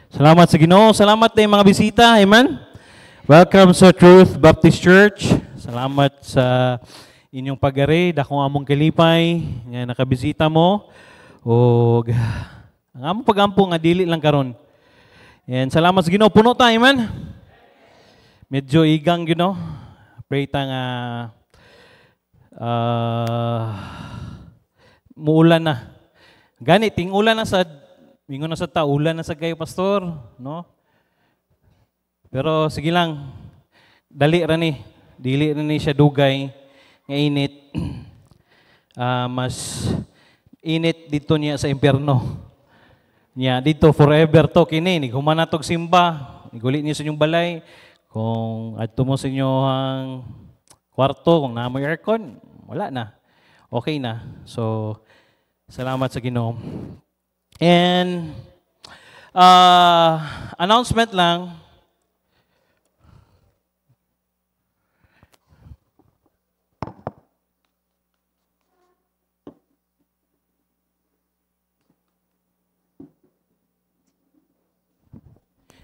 Salamat sa Ginoo. Salamat din mga bisita. Amen. Welcome sa Truth Baptist Church. Salamat sa inyong pag-ari. Dakong among kalipay nga nakabisita mo. O ang among pag-ampo nga dili lang karon. And salamat sa Ginoo. Puno ta, amen. Medyo igang Ginoo. Pray ta nga muulan na. Gani ting ulan na sa mingon na sa ulan na sa kayo, pastor, no? Pero sige lang, dali ra ni, dili ra ni siya dugay nga init. Mas init dito niya sa impyerno. Niya dito forever to kini ni humanatog simba, iguli niyo sa inyong balay. Kung adto mo sa inyong kwarto, kung naamoy aircon, wala na. Okay na. So salamat sa Ginoo. And announcement lang.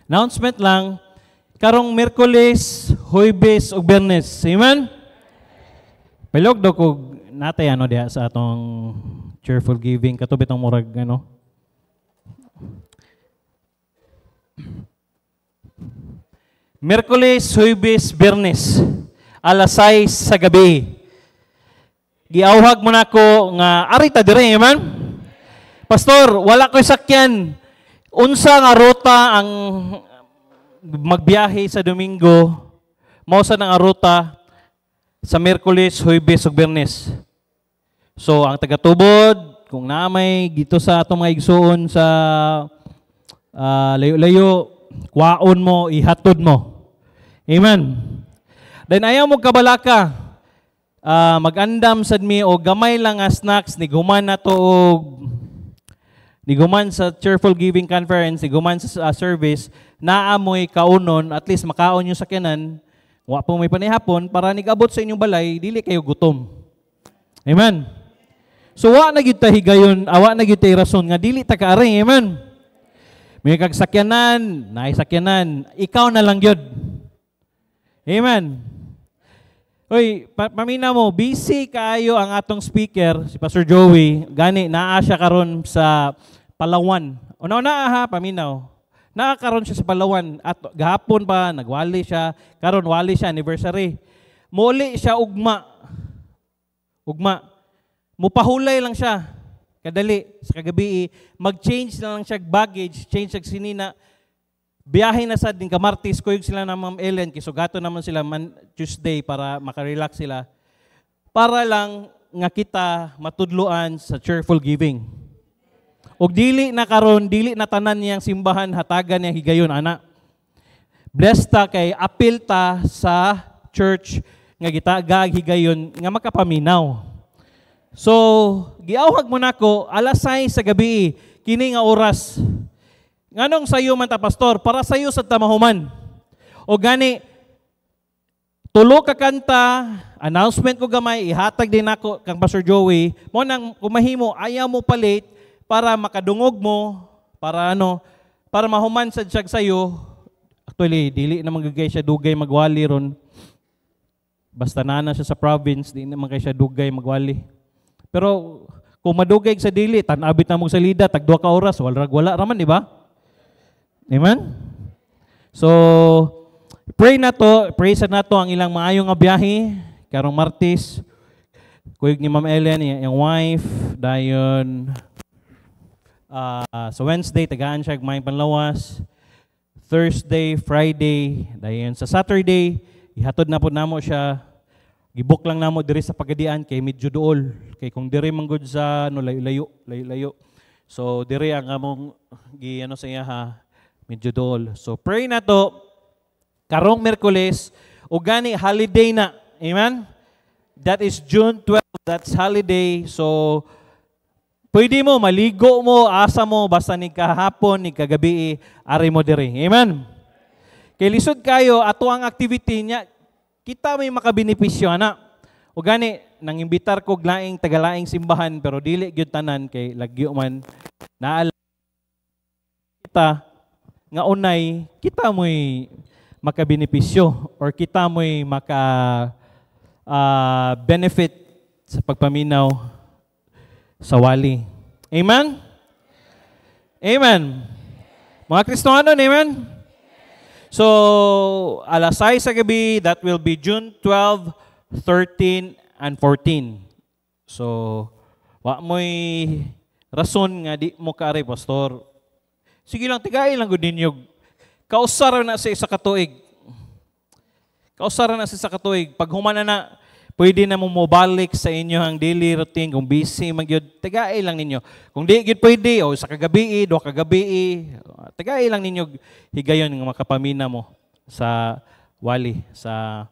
Announcement lang. Karong Miyerkules, Huwebes ug Biyernes. Amen? Palog daw ko natay ano diha sa atong cheerful giving katubit ang murag ano. Miyerkules, Huwebes, Biyernes, alas 6 sa gabi. Giawhag mo na ko nga arita dire, amen? Pastor, wala ko'y sakyan. Unsa nga ruta ang magbiyahe sa Domingo? Mausa nga ruta sa Miyerkules, Huwebes ug Biyernes. So ang tagatubod, kung naamay dito sa atong mga igsuon sa layo-layo, kwaon mo, ihatod mo. Amen. Then ayaw mo kabalaka, mag-andam sad mi o gamay lang nga snacks, niguman na to og niguman sa Cheerful Giving Conference, niguman sa service, naamoy kaunon, at least makaon yung sakyanan, wa po may panihapon, para nigabot sa inyong balay, dili kayo gutom. Amen. So wa na gyud ta higayon, awa na gyud ta rason nga dili ta kaari, amen. May kag sakyanan, naay sakyanan, ikaw na lang gyud. Amen. Oy, pamina mo, busy kaayo ang atong speaker, si Pastor Joey, gani naa siya karon sa Palawan. Una-una ha, paminaw. Nakakaroon siya sa Palawan at gahapon pa nagwali siya, karon wali siya anniversary. Muli siya ugma. Mupahulay lang siya. Kadali sa kagabi, mag-change na lang siya baggage, change siya sinina. Biyahe na sa din ka Martes, kuyog sila na Ma'am Ellen, kisugato naman sila Tuesday para makarelax sila. Para lang nga kita matudluan sa cheerful giving. Og dili na karon, dili na tanan niyang simbahan hatagan niya higayon ana. Blessed ta kay apil ta sa church nga gitagag higayon nga makapaminaw. So, giawhag mo nako alas 6 sa gabi kini nga oras. Nganong sayo man ta, pastor? Para sayo sa tamahuman. O gani, tulo ka kanta, announcement ko gamay, ihatag din ako kang Pastor Joey, mo nang kumahimo, ayaw mo palit para makadungog mo, para para mahuman sa siyag sayo. Actually, dili naman gagay siya dugay magwali ron. Basta nana siya sa province, di naman kay siya dugay magwali. Pero kung madugay sa dili, tanabit na mong salida, tag 2 ka oras, wala raman, di ba? Amen? So, pray sa nato ang ilang maayong nga biyahe. Karong Martes, kuyog ni Ma'am Ellen, yung wife, dayon sa Wednesday, tagaan siya may panlawas. Thursday, Friday, dayon sa Saturday, ihatod na po namo siya. Gibok lang namo diri sa Pagadian kay medyo duol. Kay kung diri manggod sa layo-layo. So, diri ang among sa iya ha. Medyo duol. So pray na to, karong Miyerkules, o gani holiday na. Amen? That is June 12, that's holiday. So, pwede mo, maligo mo, asa mo, basta ni kahapon, ni kagabi, ari mo diri. Amen? Kay lisod kayo, ato ang activity niya, kita may makabenepisyo na. O gani, nang imbitar ko laing tagalaing simbahan, pero dili gyud tanan kay lagyo man naala kita nga unay kita mo'y makabenepisyo or kita mo'y benefit sa pagpaminaw sa wali. Amen? Amen. Mga Kristiyano, amen? So, alas 6 sa gabi, that will be June 12, 13, and 14. So, wa mo'y rason nga di mo kaari, pastor. Sige lang, tigay lang gud ninyo. Kausara na sa isa katuig. Kausara na sa isa katuig. Pag humana na, pwede na mo mobalik sa inyo ang daily routine. Kung busy, magyod, tigay lang ninyo. Kung di gyud pwede, o sa kagabi, do kagabi, tigay lang ninyo higayon ng makapamina mo sa wali, sa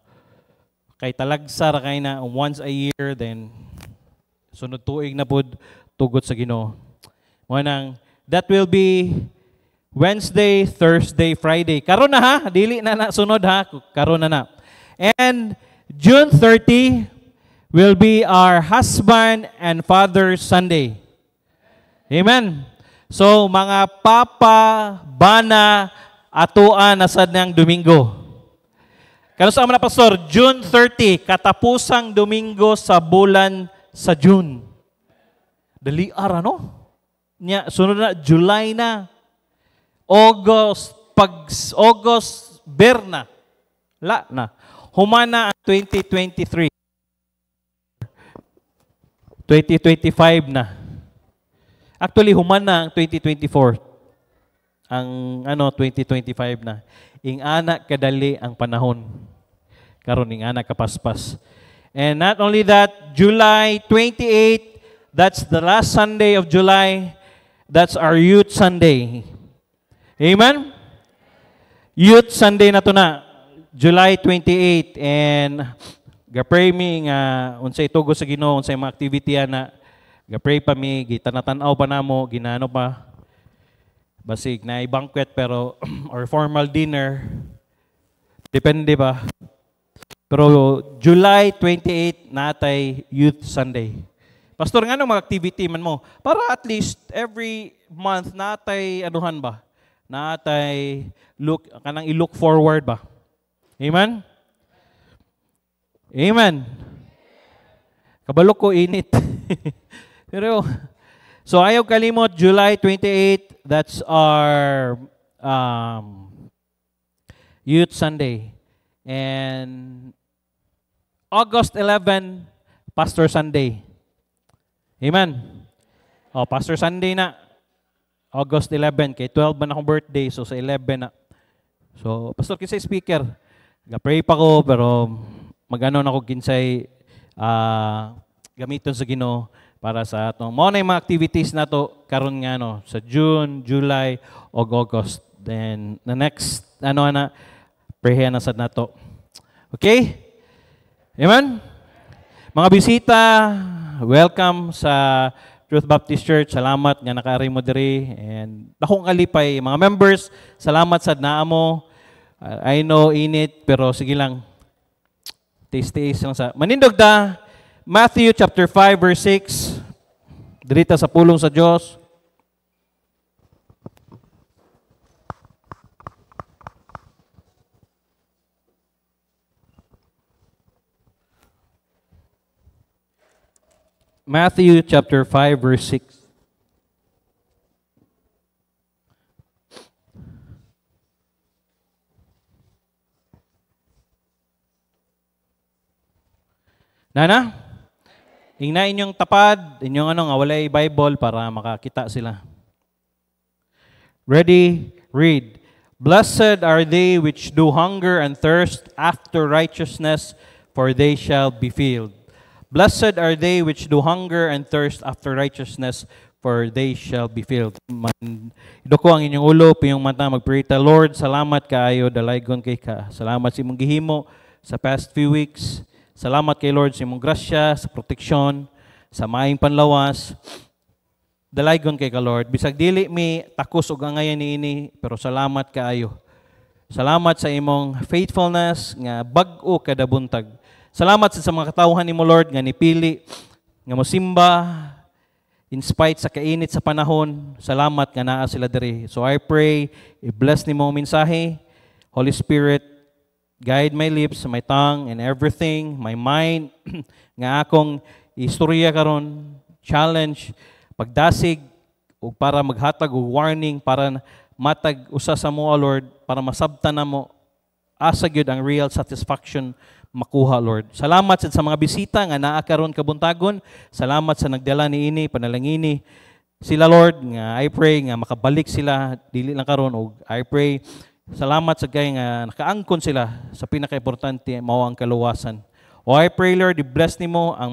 kay talagsar kay na once a year, then sunod tuig na pud tugot sa Ginoo. Mo nang that will be Wednesday, Thursday, Friday. Karon na ha, dili na sunod ha, karon na. And June 30 will be our Husband and Father Sunday. Amen. So mga papa, bana, atuan nasad ng Domingo. Kano sa mga pastor, June 30, katapusang Domingo sa bulan sa June. Dali ara, no? Sunod na, July na. August, Berna. La na. Humana ang 2023. 2025 na. Actually, humana ang 2024. Ang 2025 na. Ing anak kadali ang panahon. Karon ing anak kapaspas. And not only that, July 28, that's the last Sunday of July. That's our Youth Sunday. Amen? Youth Sunday na to na. July 28. And ga-pray mi nga unsay tugo sa Ginoo, unsay mga activity na ga-pray pa mi, gitanatan-aw pa namo, ginano pa. Basig na banquet pero or formal dinner. Depende ba? Pero July 28 natay Youth Sunday. Pastor, nga mga activity man mo? Para at least every month natay anuhan ba? Natay kanang i-look forward ba? Amen? Amen. Kabalo ko init. Pero so ayaw kalimot, July 28, that's our Youth Sunday. And August 11, Pastor Sunday. Amen. Oh, Pastor Sunday na. August 11, kay 12 man akong birthday, so sa 11 na. So, Pastor, kinsay speaker. Ga-pray pa ko, pero mag-ano na ko kinsay gamiton sa Ginoo para sa atong mo na yung mga activities na to karon nga sa June, July, o August. Then the next prayer na sad nato. Okay? Amen. Mga bisita, welcome sa Truth Baptist Church. Salamat nga nakaari mo diri and akong kalipay mga members, salamat sad naa mo. I know init pero sige lang. Taste lang sa manindog da. Matthew chapter 5 verse 6. Dirita sa pulong sa Dios. Matthew chapter 5 verse 6. Nana? Ingna inyong tapad, inyong nga walay Bible para makakita sila. Ready? Read. Blessed are they which do hunger and thirst after righteousness, for they shall be filled. Blessed are they which do hunger and thirst after righteousness, for they shall be filled. Idoko ang inyong ulo, piyong mata, magprita. Lord, salamat kaayo, dalaygon kay ka. Salamat sa imong gihimo sa past few weeks. Salamat kay Lord sa imong grasya, sa proteksyon, sa maayong panlawas. Dalaygon kay ka, Lord. Bisag dili mi takos og angayan niini, pero salamat kaayo. Salamat sa imong faithfulness nga bag-o kada buntag. Salamat sa mga katawhan nimo, Lord, nga nipili nga mosimba In spite sa kainit sa panahon, salamat nga naa sila diri. So I pray, i-bless ni mo mensahe. Holy Spirit, guide my lips, my tongue, and everything, my mind, nga akong istorya karon, challenge, pagdasig, o para maghatag o warning, para matag usa sa mo, Lord, para masabtan na mo, asa gyud ang real satisfaction makuha, Lord. Salamat sa mga bisita nga naa karon kabuntagon. Salamat sa nagdala niini, panalangini. Sila, Lord, nga I pray nga makabalik sila dili lang karon, og I pray salamat sa kay nga nakaangkon sila sa pinaka-importante mao ang kaluwasan. O I pray, Lord, i-bless nimo ang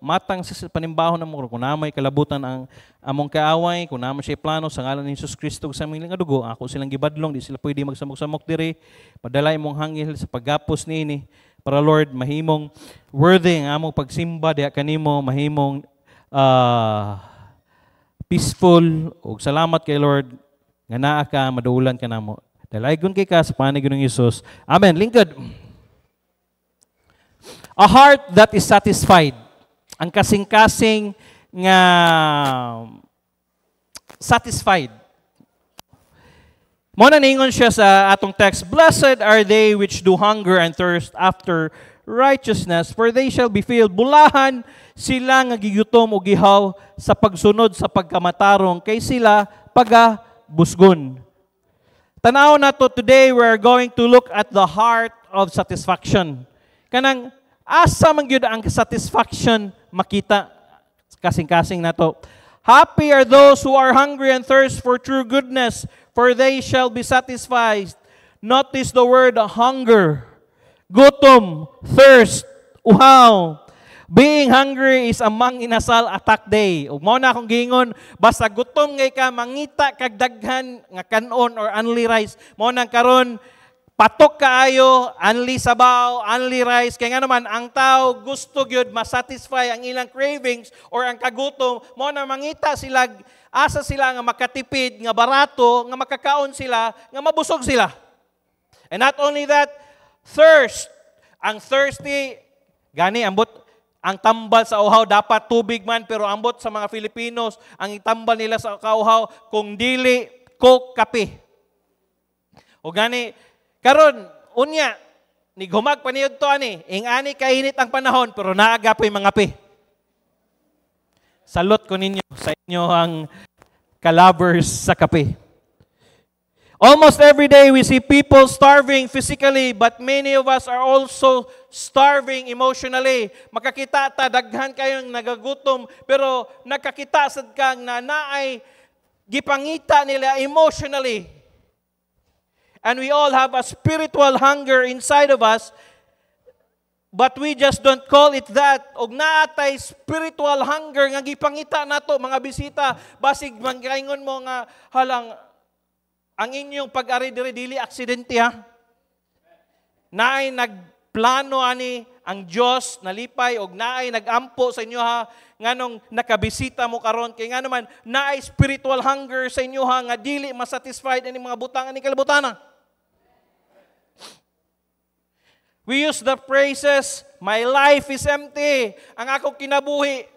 matang sa panimbahon namo kung namay kalabutan ang among kaaway, kung namay siya plano sa ngalan ni Jesus Kristo sa aming nga dugo, ako silang gibadlong, di sila pwede magsamok-samok diri. Padala imong hangil sa paggapos niini para, Lord, mahimong worthy ang among pagsimba diha kanimo, mahimong peaceful, ug salamat kay Lord nga naa ka, maduulan ka namo. Dalaygon kay ka sa pangalan ng Jesus. Amen. Lingkod. A heart that is satisfied. Ang kasing-kasing nga satisfied. Muna ningon siya sa atong text, blessed are they which do hunger and thirst after righteousness, for they shall be filled. Bulahan sila nga gigutom o gihaw sa pagsunod sa pagkamatarong, kay sila pagabusgon. Tanaw na to today, we're going to look at the heart of satisfaction. Kanang asa man gyud ang satisfaction makita kasing-kasing nato. Happy are those who are hungry and thirst for true goodness, for they shall be satisfied. Notice the word hunger. Gutom, thirst, uhaw. Being hungry is among inasal attack day. Ug mao na akong giingon, basta gutom ngay ka mangita kag daghan nga kanon or only rice. Mao nang karon patok kaayo, only sabaw, only rice. Kaya nga naman, ang tao gusto gyud masatisfy ang ilang cravings or ang kagutom. Mo na mangita sila, asa sila nga makatipid, nga barato, nga makakaon sila, nga mabusog sila. And not only that, thirst. Ang thirsty, gani, ambot, ang tambal sa uhaw, dapat tubig man, pero ambot sa mga Filipinos, ang itambal nila sa kauhaw, kung dili, coke, kape. O gani, karon, unya, ni humag paniyod to ani, ingani kainit ang panahon, pero naagapoy mga pe. Salot ko ninyo sa inyo ang kalabers sa kape. Almost every day we see people starving physically, but many of us are also starving emotionally. Makakita ta, daghan kayong nagagutom, pero nakakita sad kang na naay gipangita nila emotionally. And we all have a spiritual hunger inside of us, but we just don't call it that. Og naatay spiritual hunger nga gipangita nato mga bisita, basig mangkaingon mo nga halang ang inyong pag-ari dili aksidente ha. Naay nagplano ani ang Dios nalipay og naay nagampo sa inyo ha nganong nakabisita mo karon kay nga naman naay spiritual hunger sa inyo ha nga dili masatisfied ani mga butang ani kalibutana. We use the phrases, my life is empty. Ang akong kinabuhi,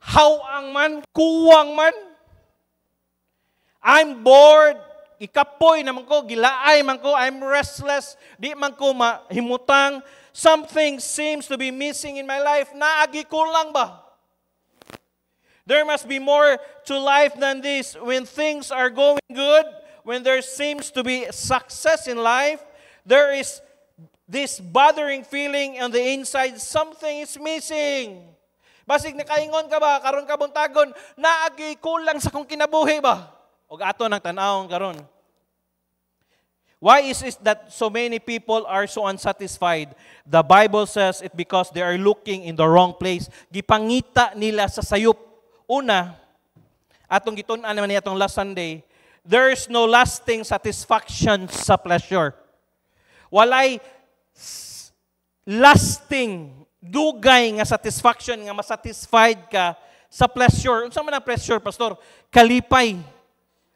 hawang man, kuwang man. I'm bored. Ikapoy naman ko, gilaay man ko, I'm restless. Di man ko mahimutang. Something seems to be missing in my life. Naagi ko lang ba? There must be more to life than this. When things are going good, when there seems to be success in life, there is this bothering feeling on the inside, something is missing. Basig nakaingon ka ba, karon ka buntagon, naagi kulang sa kong kinabuhi ba? O ato ng tanawon karon. Why is it that so many people are so unsatisfied? The Bible says it because they are looking in the wrong place. Gipangita nila sa sayop. Una, atong gitun-an naman atong last Sunday, there is no lasting satisfaction sa pleasure. Walay lasting, dugay nga satisfaction, nga masatisfied ka sa pleasure. Unsa man ang pleasure, pastor? Kalipay.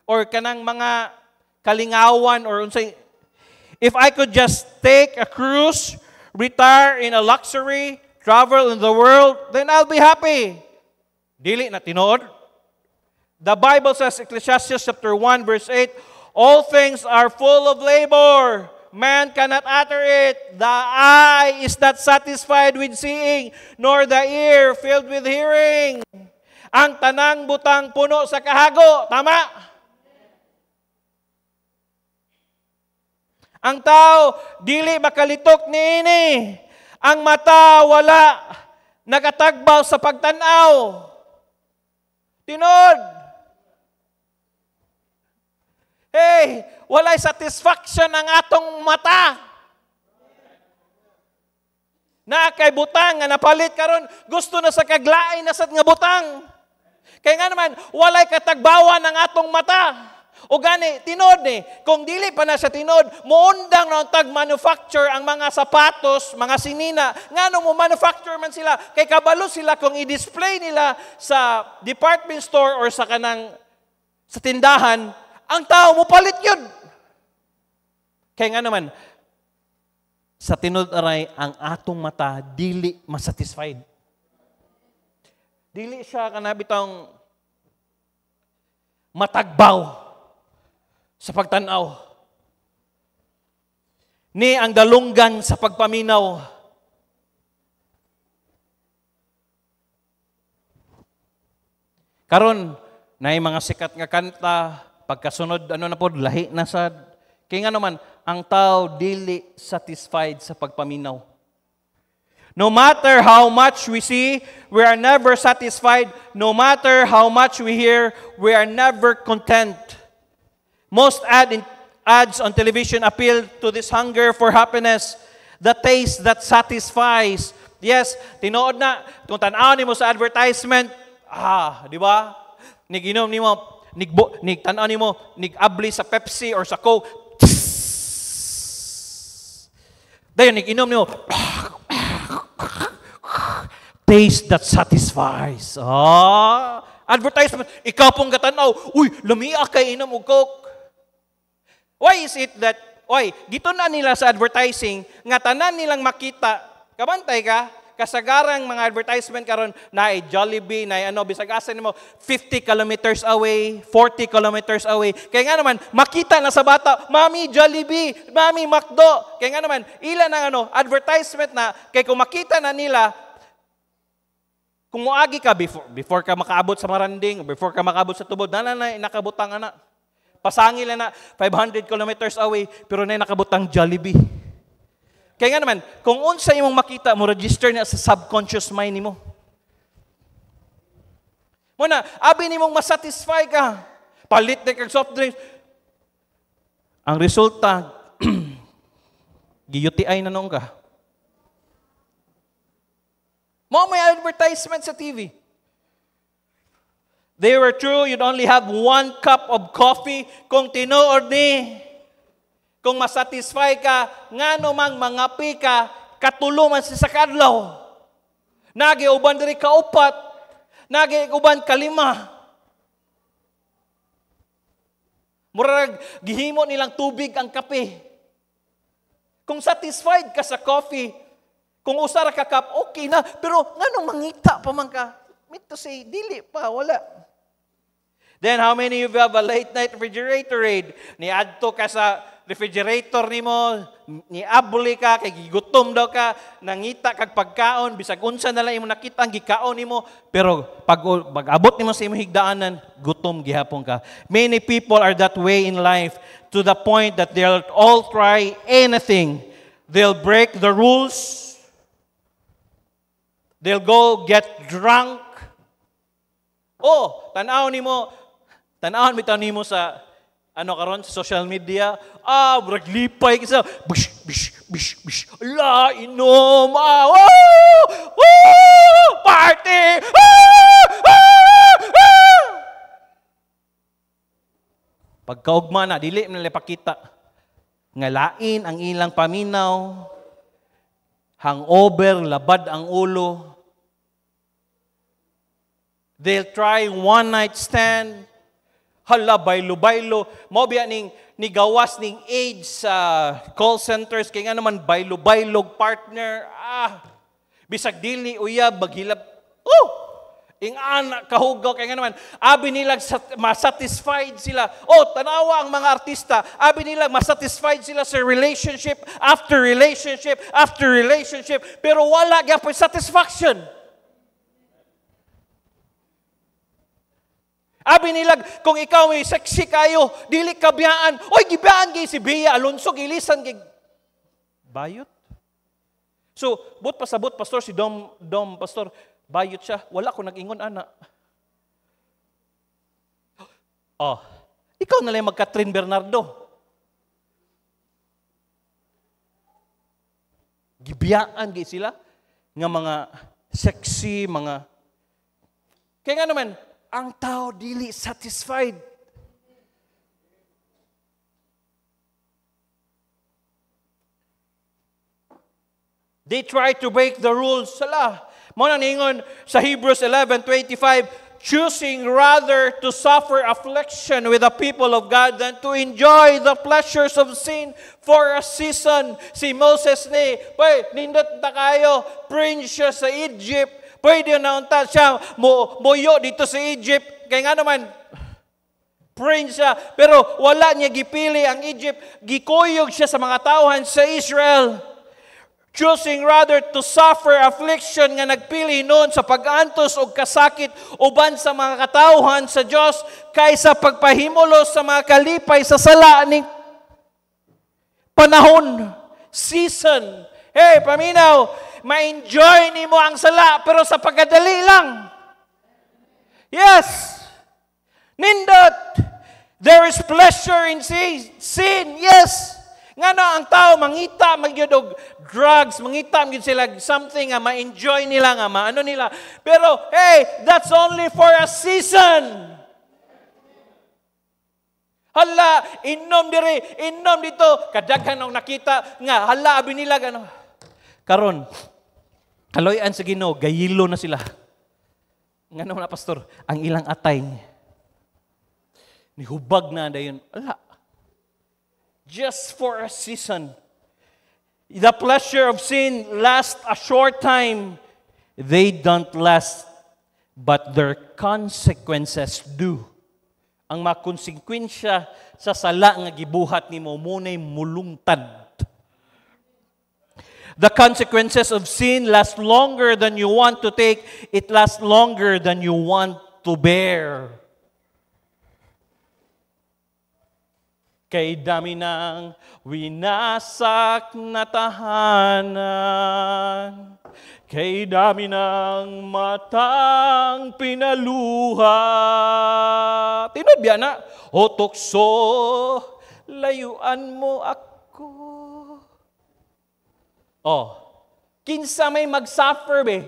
Or kanang mga kalingawan, or unsay. If I could just take a cruise, retire in a luxury, travel in the world, then I'll be happy. Dili na tinuod. The Bible says, Ecclesiastes chapter 1, verse 8, all things are full of labor. Man cannot utter it. The eye is not satisfied with seeing, nor the ear filled with hearing. Ang tanang butang puno sa kahago. Tama? Ang tao, dili makalitok niini. Ang mata, wala nakatagbaw sa pagtanaw. Tinod. Hey, walay satisfaction ang atong mata. Na kay butang nga napalit karon, gusto na sa kaglaay na sad nga butang. Kaya nga naman, walay katagbawan ang atong mata. O gani, tinod ni, kung dili pa na siya tinod, muundang na tag-manufacture ang mga sapatos, mga sinina. Nga nung mo manufacture man sila, kay kabalo sila kung i-display nila sa department store or sa kanang sa tindahan, ang tao mo palit yun. Kaya nga naman, sa tinod aray, ang atong mata, dili masatisfied. Dili siya kanabitang matagbaw sa pagtanaw. Ni ang dalunggan sa pagpaminaw. Karon, na mga sikat nga kanta, pagkasunod, ano na po, lahi na sad. Kaya nga naman, ang tao dili satisfied sa pagpaminaw. No matter how much we see, we are never satisfied. No matter how much we hear, we are never content. Most ads on television appeal to this hunger for happiness, the taste that satisfies. Yes, tinuod na, kung tanaw nimo sa advertisement, di ba? Niginom nimo, tanaw nimo, abli sa Pepsi or sa Coke. Dayon niginom nimo. Taste that satisfies. Advertisement, ikaw pong katanaw, uy, lamia kay inom og Coke. Why is it that, gito na nila sa advertising, nga tanan nilang makita, kabantay ka, kasagarang mga advertisement karon na ay Jollibee, na ay bisag asan mo, 50 kilometers away, 40 kilometers away. Kaya nga naman, makita na sa bata, Mami Jollibee, Mami McDo. Kaya nga naman, ilan ang advertisement na, kaya kung makita na nila, kung muagi ka before ka makaabot sa Maranding, before ka makaabot sa Tubod, nakabutang anak. Pasangil na 500 kilometers away, pero na nakabutang Jollibee. Kaya nga naman, kung unsa imong makita, mo register na sa subconscious mind nimo. Muna, abi nimong masatisfy ka. Palit na kag soft drinks. Ang resulta, giyutiay na noong ka. Mo may advertisement sa TV. They were true, you'd only have 1 cup of coffee kung tinuod ni. Kung masatisfy ka, ngano mang mangapi ka, katuluman sa kadlaw. Nagiuban diri ka 4, nagiuban ka 5. Murag gihimo nilang tubig ang kape. Kung satisfied ka sa coffee, kung usara ka cup, okay na. Pero ngano mangita pa man ka? Meant to say, dili pa, wala. Then how many of you have a late night refrigerator raid? Niadto ka sa refrigerator nimo, niabuli ka, kay gigutom daw ka, nangita kag pagkaon, bisag unsa na lang imo nakita ang gikaon nimo, pero pag abot nimo sa imong higdaanan, gutom gihapon ka. Many people are that way in life to the point that they'll all try anything. They'll break the rules. They'll go get drunk. Tanaw nimo sa karon sa social media, brag lipay kisa, bish, ala, inom, party, Pagkaugma na, dili nila pakita, nga lain ang ilang paminaw, hangover, labad ang ulo. They'll try one night stand. Hala, baylo-baylo. Mao biya ni gawas ning age sa call centers. Kaya nga naman, baylo-baylog partner. Bisag dili, uyab, maghilap. Ing anak kahugaw kay nga naman abi nila masatisfied sila. Oh, tanawa ang mga artista, abi nila masatisfied sila sa relationship after relationship after relationship, pero wala gyapon satisfaction. Abi nila kung ikaw may sexy kayo, dili ka biyaan. Oy, gibiyaan gyud si Bea Alonso, gilisan gyud bayot. So, but pasabot pastor si Dom pastor, bayot siya. Wala ko nag-ingon ana. Oh, ikaw na lang mag-Catherine Bernardo. Gibiyaan gyud sila nga mga sexy, mga kaya nga naman ang tao dili satisfied. They try to break the rules. Sala. Mo nang ningon sa Hebrews 11:25, choosing rather to suffer affliction with the people of God than to enjoy the pleasures of sin for a season. Si Moses ni, nindot na kayo, prince siya sa Egypt. Pwede na unta siya moyo dito sa Egypt. Kaya nga naman, prince siya. Pero wala niya gipili ang Egypt. Gikuyog siya sa mga tauhan sa Israel. Choosing rather to suffer affliction nga nagpili noon sa pag-antos o kasakit uban sa mga katauhan sa Diyos kaysa pagpahimulos sa mga kalipay sa sala ning panahon, season. Hey, paminaw, ma-enjoy nimo ang sala pero sa pagkadali lang. Yes. Nindot. There is pleasure in sin. Yes. Nga na ang tao, mangita, magyod drugs, mangita, magyod sila something nga ma-enjoy nila, nga maano nila. Pero, hey, that's only for a season. Hala, inom dito, kadaghan ang nakita, nga, hala, abi nila, gano. Karon, kaloyan sa Ginoo, gayilo na sila. Nga naman na, pastor, ang ilang atay, nihubag na dayon, hala, just for a season. The pleasure of sin lasts a short time. They don't last, but their consequences do. Ang mga konsekwensya sa sala nga gibuhat nimo munay mulungtad. The consequences of sin last longer than you want to take. It lasts longer than you want to bear. Kay dami ng winasak na tahanan, kay dami ng matang pinaluha. Tinod biya na, o tukso, layuan mo ako. Oh, kinsa may mag-suffer be?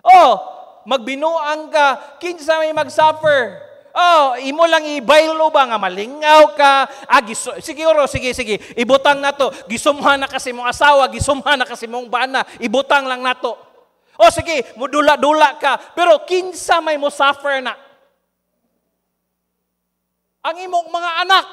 Oh, magbinuang ka, kinsa may mag-suffer? Oh, imo lang ibaylo ba nga malingaw ka? Siguro, sige. Ibutang na to. Gisumhan na kasi mong asawa, gisumhan na kasi mong bana. Ibutang lang na to. Oh, sige, mudula-dula ka. Pero kinsa may mo suffer na? Ang imong mga anak.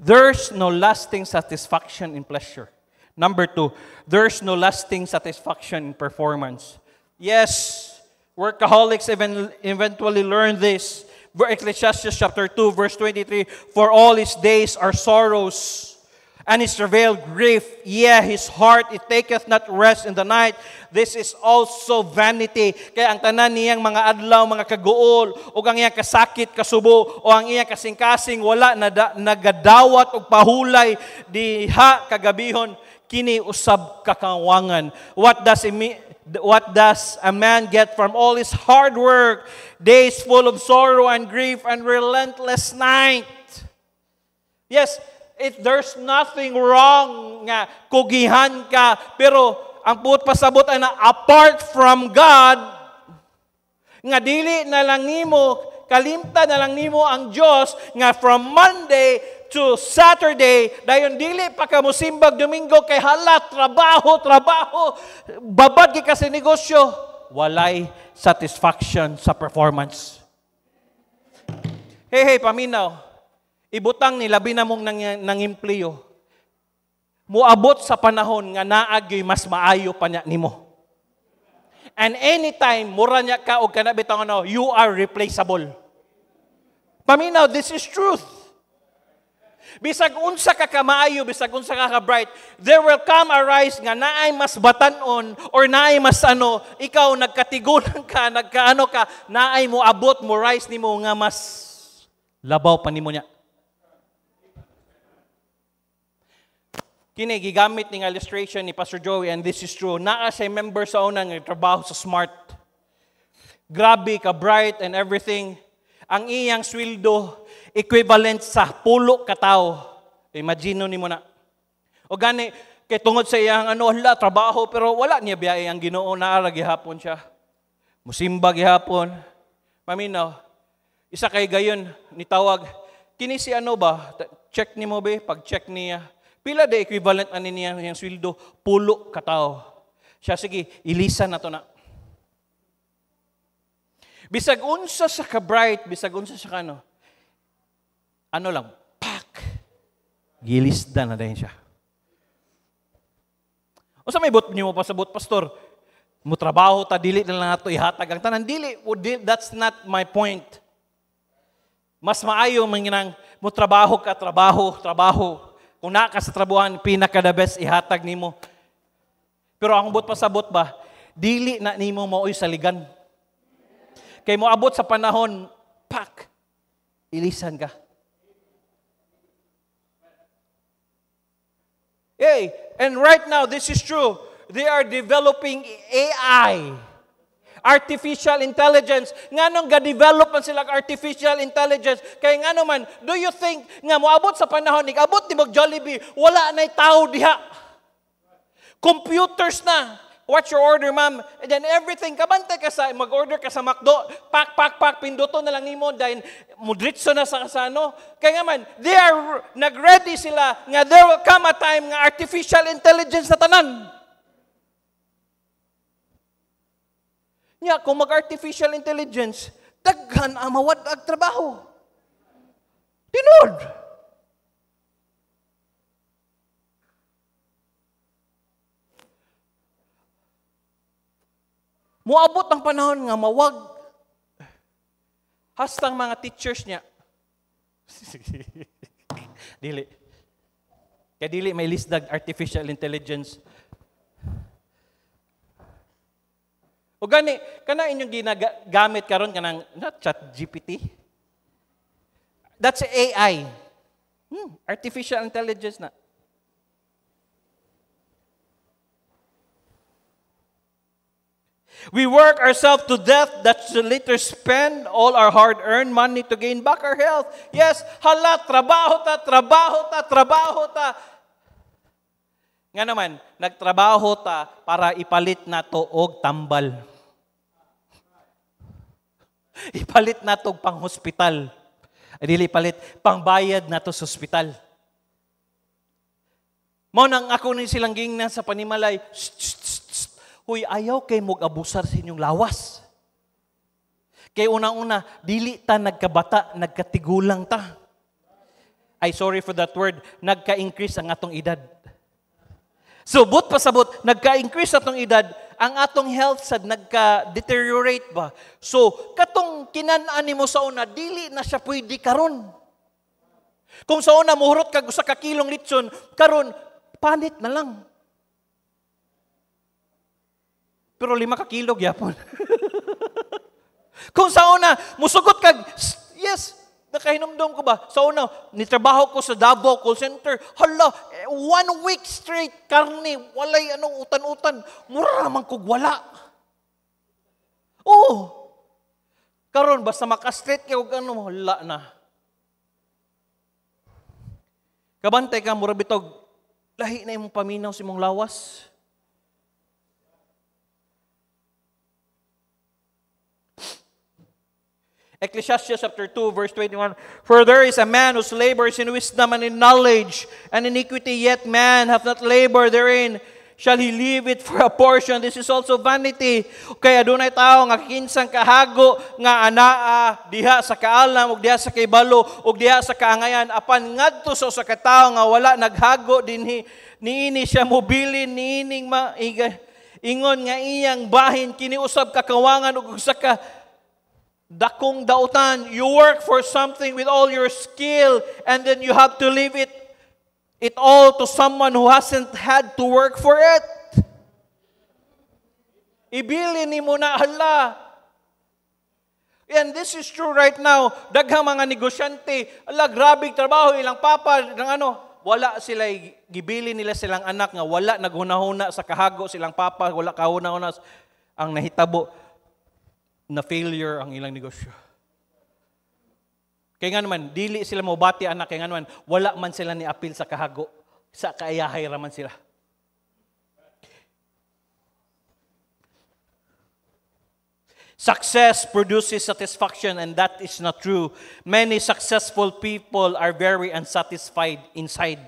There's no lasting satisfaction in pleasure. Number 2, there's no lasting satisfaction in performance. Yes, workaholics eventually learn this. Ecclesiastes chapter 2, verse 23, for all his days are sorrows, and his travail grief. Yeah, his heart, it taketh not rest in the night. This is also vanity. Kaya ang tanan niyang mga adlaw, mga kaguol, o ang iyang kasakit, kasubo, o ang iyang kasing-kasing, wala nagadawat o pahulay, diha kagabihon, kini usab kakawangan. What does a man get from all his hard work? Days full of sorrow and grief and relentless night. Yes, there's nothing wrong nga kugihan ka, pero ang puot pasabot ay na apart from God, nga dili na lang nimo, kalimta na lang nimo ang Diyos, nga from Monday to Saturday, dayon dili pa ka musimbag Domingo kay hala, trabaho, babad ka sa negosyo, walay satisfaction sa performance. Hey, paminaw. ibutang ni labi na mong nang empleyo, muabot sa panahon nga naagyoy mas maayo pa niya nimo. And anytime, mura niya ka o kanabitang ano, you are replaceable. Paminaw, this is truth. Bisag unsa ka kamaayo, bisag unsa ka ka-bright, there will come a rise nga naay mas batanon or naay mas ano, ikaw nagkatigulan ka, nagkaano ka, naay mo abot mo rise nimo nga mas labaw pa nimo niya. Kini gigamit ning illustration ni Pastor Joey, and this is true. Naa siya member sa una nga trabaho sa Smart. Grabe ka bright and everything. Ang iyang sweldo equivalent sa 10 ka tawo. Imagine nimo na. O gani kay tungod sa iyang hala trabaho pero wala niya biyahe ang Ginoo, naa gihapon siya. Musimba gihapon. Paminaw. Isa kay gayon ni tawag kini si ba? Check nimo ba? Pag check niya. Pila de equivalent ani niya yung sweldo? 10 ka tawo. Siya sige, ilisan na to na. Bisag unsa sa ka-bright, bisag unsa sa kano. Ano lang, pak. Gilisda na dahin siya. O sa may bot niyo mo pasabot, pastor, mo trabaho ta dili na lang ato ihatag ang tanan dili. That's not my point. Mas maayo manginang mo trabaho ka, trabaho. Kung naa ka sa trabuhan, pinaka-the best ihatag nimo. Pero ang bot pasabot ba, dili na nimo maoy saligan. Kay mo abot sa panahon, pak, ilisan ka. Hey, and right now, this is true. They are developing AI. Artificial intelligence. Nga nung ga-develop man sila artificial intelligence. Kaya nga naman, do you think nga moabot sa panahon, abot ni Jollibee, wala na'y tao diha. Computers na. What's your order, ma'am? And then everything, kabantay ka sa, mag-order ka sa McDo, pak, pinduto na lang nimo, dahil mudritso na sa kasano. Kaya nga man, they are, nag-ready sila, nga there will come a time nga artificial intelligence na tanan. Nya, kung mag-artificial intelligence, daghan ang mawad ag trabaho. Tinod. Muabot ang panahon nga mawag. Hastang mga teachers niya. Dili. Kaya dili may lisdag artificial intelligence. O gani, kana inyong ginagamit karon kanang ChatGPT. That's AI. Artificial intelligence na. We work ourselves to death that to later spend all our hard-earned money to gain back our health. Yes, trabaho ta. Nga naman, nagtrabaho ta para ipalit na to og tambal. Ipalit na to pang hospital. Dili palit, pangbayad na to sa hospital. Mao nang ako ni silang gingnan sa panimalay, huy, ayaw kay mag-abusar sa inyong lawas. Kay unang-una, dili ta nagkabata, nagkatigulang ta. Ay, sorry for that word, nagka-increase ang atong edad. So, but pasabot, nagka-increase atong edad, ang atong health sad nagka-deteriorate ba? So, katong kinanaan mo sa una, dili na siya pwede karon. Kung sa una, muhurot ka sa kakilong litson, karon, panit na lang. Pero 5 kilo gyapon. Kung sa una, musugot kag, yes, nakahinumdum ko ba? Sa una, nitrabaho ko sa Davao Call Center. 1 week straight, karne, walay utan-utan. Mura naman kog wala. Oo. Karon basta maka-straight kay og wala na. Kabantay ka, mura bitog, lahi na imong paminaw sa imong lawas. Ecclesiastes chapter 2, verse 21, for there is a man whose labors in wisdom and in knowledge and iniquity, yet man hath not labored therein. shall he leave it for a portion? This is also vanity. Kaya adunay tao nga kinsang kahago nga anaa diha sa kaalam ug diha sa kaibalo ug diha sa kaangayan apan ngadto sa katawo nga wala naghago dinhi niini siya mobilin niining ingon nga iyang bahin kini usab kakawangan ug usa ka dakong dautan. You work for something with all your skill and then you have to leave it all to someone who hasn't had to work for it. Ibili ni mo na, hala. And this is true right now. Daghang mga negosyante, ala, grabing trabaho, ilang papa, wala sila, gibili nila silang anak nga, wala naghunahuna sa kahago silang papa, wala kahuna-huna ang nahitabo na failure ang ilang negosyo. Kaya nga naman, dili sila mabati anak, kaya nga naman, wala man sila ni apil sa kahago, sa kaayahay raman sila. Success produces satisfaction and that is not true. Many successful people are very unsatisfied inside.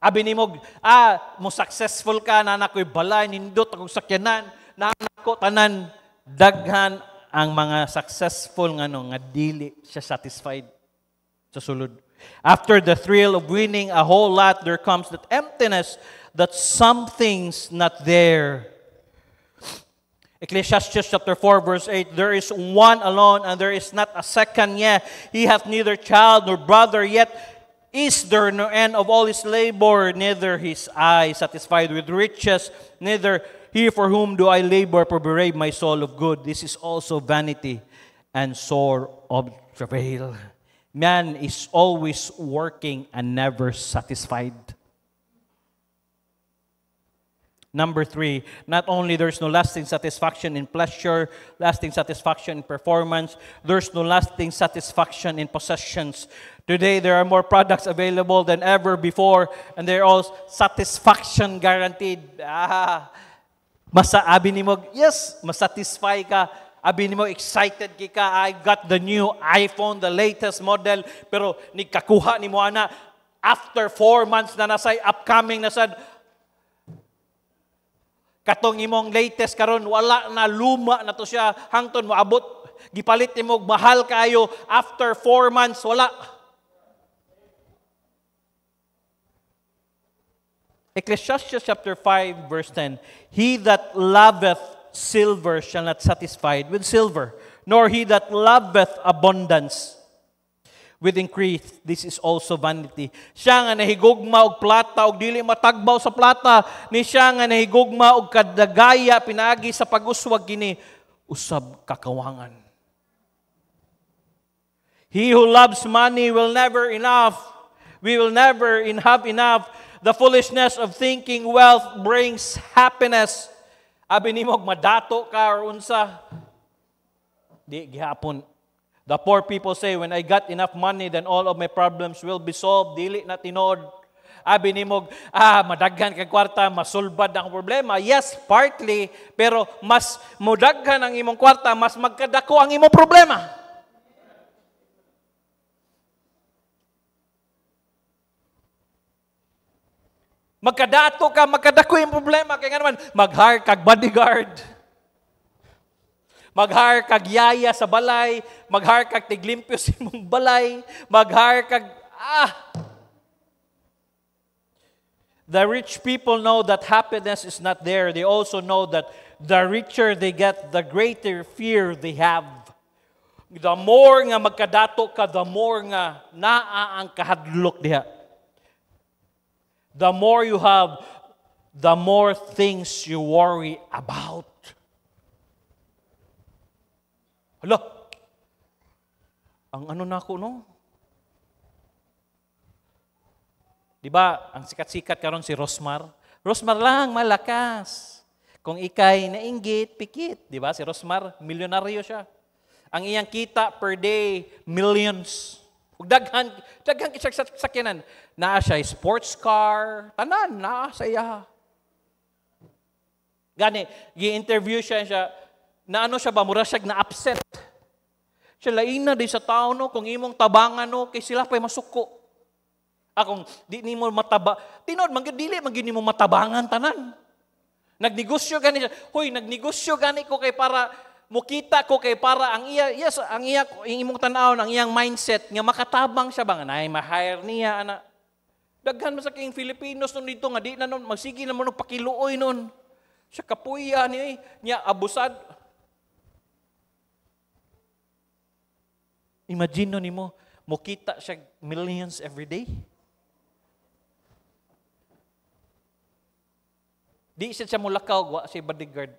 Abi ni mo, mo successful ka, na ako'y balay, nindot, akong sakyanan, na ako tanan, daghan ang mga successful nga dili siya satisfied sa sulod. After the thrill of winning a whole lot, there comes that emptiness that something's not there. Ecclesiastes chapter 4 verse 8, there is one alone and there is not a second yet. He hath neither child nor brother, yet is there no end of all his labor, neither his eye satisfied with riches, neither he for whom do I labor berave my soul of good. This is also vanity and sore of travail. Man is always working and never satisfied. Number 3, not only there's no lasting satisfaction in pleasure, lasting satisfaction in performance, there's no lasting satisfaction in possessions. Today, there are more products available than ever before, and they're all satisfaction guaranteed. Abi ni mo, yes, masatisfy ka. Abi ni mo, excited ka. I got the new iPhone, the latest model, pero nikakuha ni mo ana, after 4 months na nasay, upcoming na sad, katong imong latest karon wala na, luma na to siya, hangton mo abot, gipalit ni mo, mahal kayo, after 4 months, wala. Ecclesiastes chapter 5 verse 10, he that loveth silver shall not satisfied with silver, nor he that loveth abundance with increase. This is also vanity. Siya nga nahigugma og plata og dili matagbaw sa plata, ni siya nga nahigugma og kadagaya pinaagi sa pag-uswag kini usab kakawangan. He who loves money will never enough. We will never have enough. The foolishness of thinking wealth brings happiness. Abi nimo madato ka or unsa? Di gihapon. The poor people say, when I got enough money, then all of my problems will be solved. Dili na tinod. Abi nimo, madaghan kag kwarta, masulbad ang problema. Yes, partly, pero mas mudaghan ang imong kwarta, mas magkadako ang imong problema. Magkadato ka, magkadako yung problema. Kaya nga naman, mag-hire kag bodyguard. Mag-hire kag yaya sa balay. Mag-hire kag tiglimpyo sa imong balay. Mag-hire kag, The rich people know that happiness is not there. They also know that the richer they get, the greater fear they have. The more nga magkadato ka, the more nga naa ang kahadlok diha. The more you have, the more things you worry about. Hala, ang ano na ako, no? Diba, ang sikat-sikat karon si Rosmar. Rosmar lang, malakas. Kung ikay nainggit, pikit. Diba, si Rosmar, milyonaryo siya. Ang iyang kita per day, millions. Daghan sakyanan. Naa siya sports car, tanan, naa sa iya. Gani, gi-interview siya, na ano siya ba, mura siya na-upset. Siya lain na di sa tao, no, kung imong tabangan, no, kay sila pa'y masuko. Akong di nimo mataba. Tinod man dili man gyud nimo matabangan tanan. Nagnegosyo gani siya. Hoy, nagnegosyo gani ko kay para mukita ko kay para ang iya ang imong tan-awon, ang iyang mindset nga makatabang siya ba nga nay ma-hire niya ana. Daghan man sa king Filipinos nun dito nga di na nun magsige na mo pakiluoy nun. Siya kapuya niya abusad. Imagine nimo mukita siya millions every day. Di siya mulakaw, wa siya bodyguard.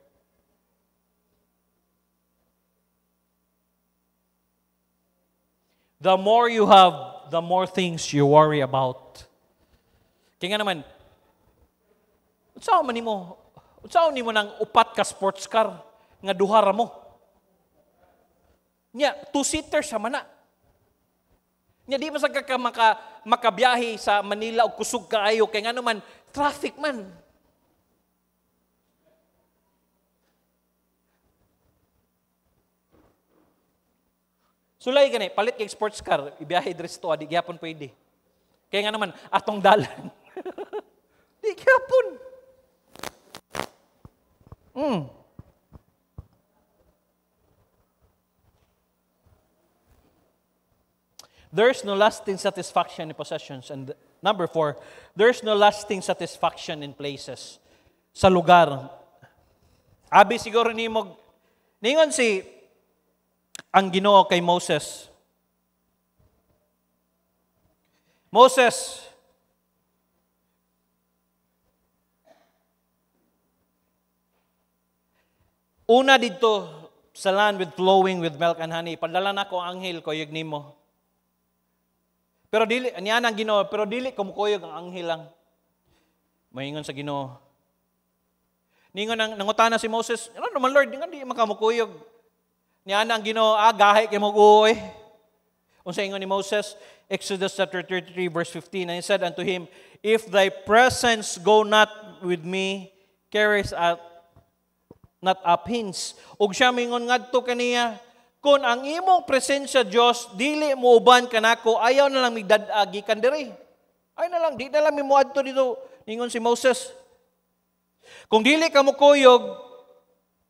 The more you have, the more things you worry about. Kaya nga naman, unsaon nimo nang upat ka sports car nga duha ra mo? Nya, two-seater siya man na. Nya, di masag ka makabiyahe sa Manila o kusog kaayo, kaya nga naman, traffic man. Sulay gani, palit kay sports car, ibiyahe dres to, di gyapon pwede. Kaya nga naman, atong dalan. Di gyapon. There's no lasting satisfaction in possessions. And number 4, there's no lasting satisfaction in places. Sa lugar. Abi siguro nimo, ningon si ang Ginoo kay Moses. Moses, una dito sa land with flowing with milk and honey, padala na ko ang anghel ko yug nimo. Pero dili niya ang Ginoo, pero dili kumukuyog ang anghel lang. Moingon sa Ginoo. Ningon nangutana si Moses, ano naman Lord, di makamukuyog. Niya ang Ginoo, gahi kay mo uoy. Unsa ingon ni Moses, Exodus chapter 33 verse 15, and he said unto him, if thy presence go not with me, carries out not up hins. Ug siya mingon ngadto kaniya, kun ang imong presensya Dios dili mo uban kanako, ayaw na lang migdad-agi kan diri. Ay na lang, di na lang mo adto dito, ningon si Moses. Kung dili ka mo kuyog,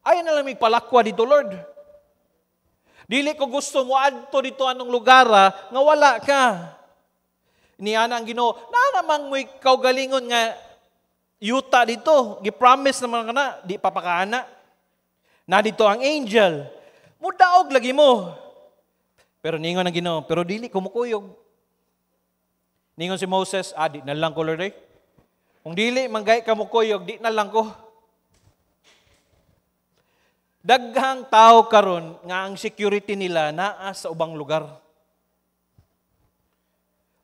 ayaw na lang migpalakwa dito, Lord. Dili ko gusto mo adto dito anong lugar nga wala ka. Niya ang Ginoo, na namang mo kaugalingon nga yuta dito, gi-promise naman kana, di papakaana. Na dito ang angel. Mudaog lagi mo. Pero ningon ang Ginoo, pero dili ko mukuyog. Ningon si Moses, di na lang ko Lord. Kung dili manggay ka mukuyog, di na lang ko. Daghang tao karon nga ang security nila naa sa ubang lugar.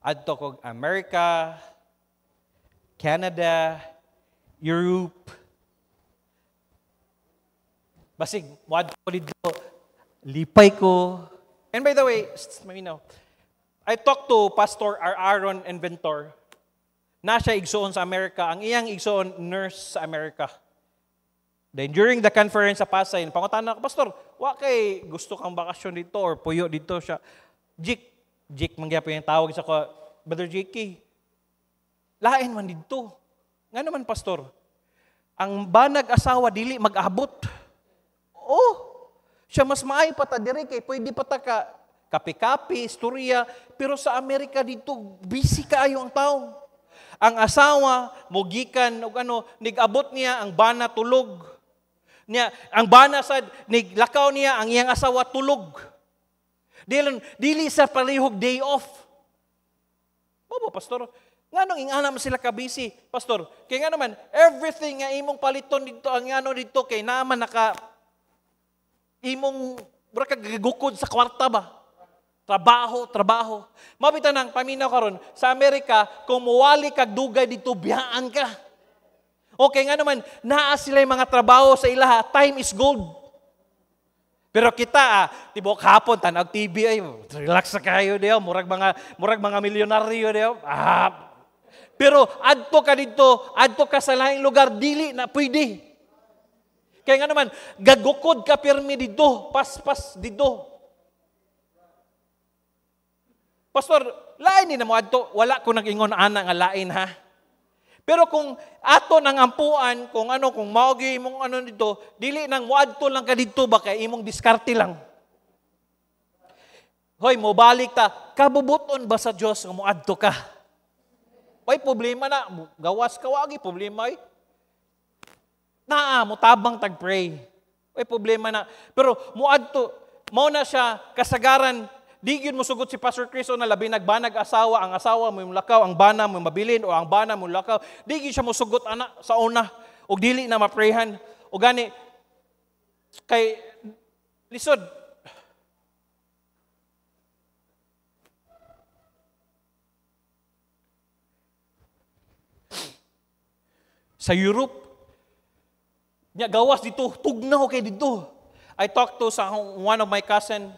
Adto kog America, Canada, Europe. Basig moad ko dito, lipay ko. And by the way, I talked to Pastor Aaron Inventor. Na siya igsoon sa Amerika. Ang iyang igsoon nurse sa Amerika. Then during the conference sa Pasay, pangutan ko, Pastor, kay gusto kang bakasyon dito or puyo dito siya. Jik mangyapo yung tawag sa ko, Brother J.K. Lain man dito. Nga naman, Pastor, ang banag asawa dili mag-abot. Siya mas maay pa ta diri kay pwede pa ta ka kape-kape, istorya, pero sa Amerika dito, busy kaayo ang tao. Ang asawa, mugikan, nigabot niya, ang bana tulog. Niya, ang bana sad niglakaw niya ang iyang asawa tulog. Dili sa palihog day off. Bobo pastor, nganong ingana man sila ka busy, pastor. Kaya nga naman everything nga imong paliton dito ang dito kay naman imong mura ka gagukod sa kwarta ba? Trabaho. Mabita nang paminaw karon sa Amerika kung muwali kag dugay dito biyaan ka. Okay nga naman, naa sila yung mga trabaho sa ilaha, time is gold. Pero kita, tibok hapon, tanag TV, ay, relax na kayo diyo, murag mga milyonaryo diyo. Pero adto ka dito, adto ka sa lahing lugar, dili na pwede. Kaya nga naman, gagukod ka pirmi dito, paspas dito. Pastor, lain ni na mo adto, wala ko nag-ingon ana nga lain ha. Pero kung ato nang ampuan, kung maogi imong dito, dili nang moadto lang ka dito ba kay imong diskarte lang. Hoy, mo balik ta, kabubuton ba sa Dios nga moadto ka? Way problema na, gawas ka wagi problema mo tabang tag-pray. Way problema na. Pero moadto, mao na siya kasagaran. Di gyud mo sugot si Pastor Chris na labi nagbanag asawa, ang asawa mo lakaw, ang bana mo mabilin o ang bana mo lakaw. Di gyud siya mo sugot ana sa una og dili na maprayhan. O gani kay lisod sa Europe nya gawas dito, tugnaw kay dito. I talked to one of my cousin.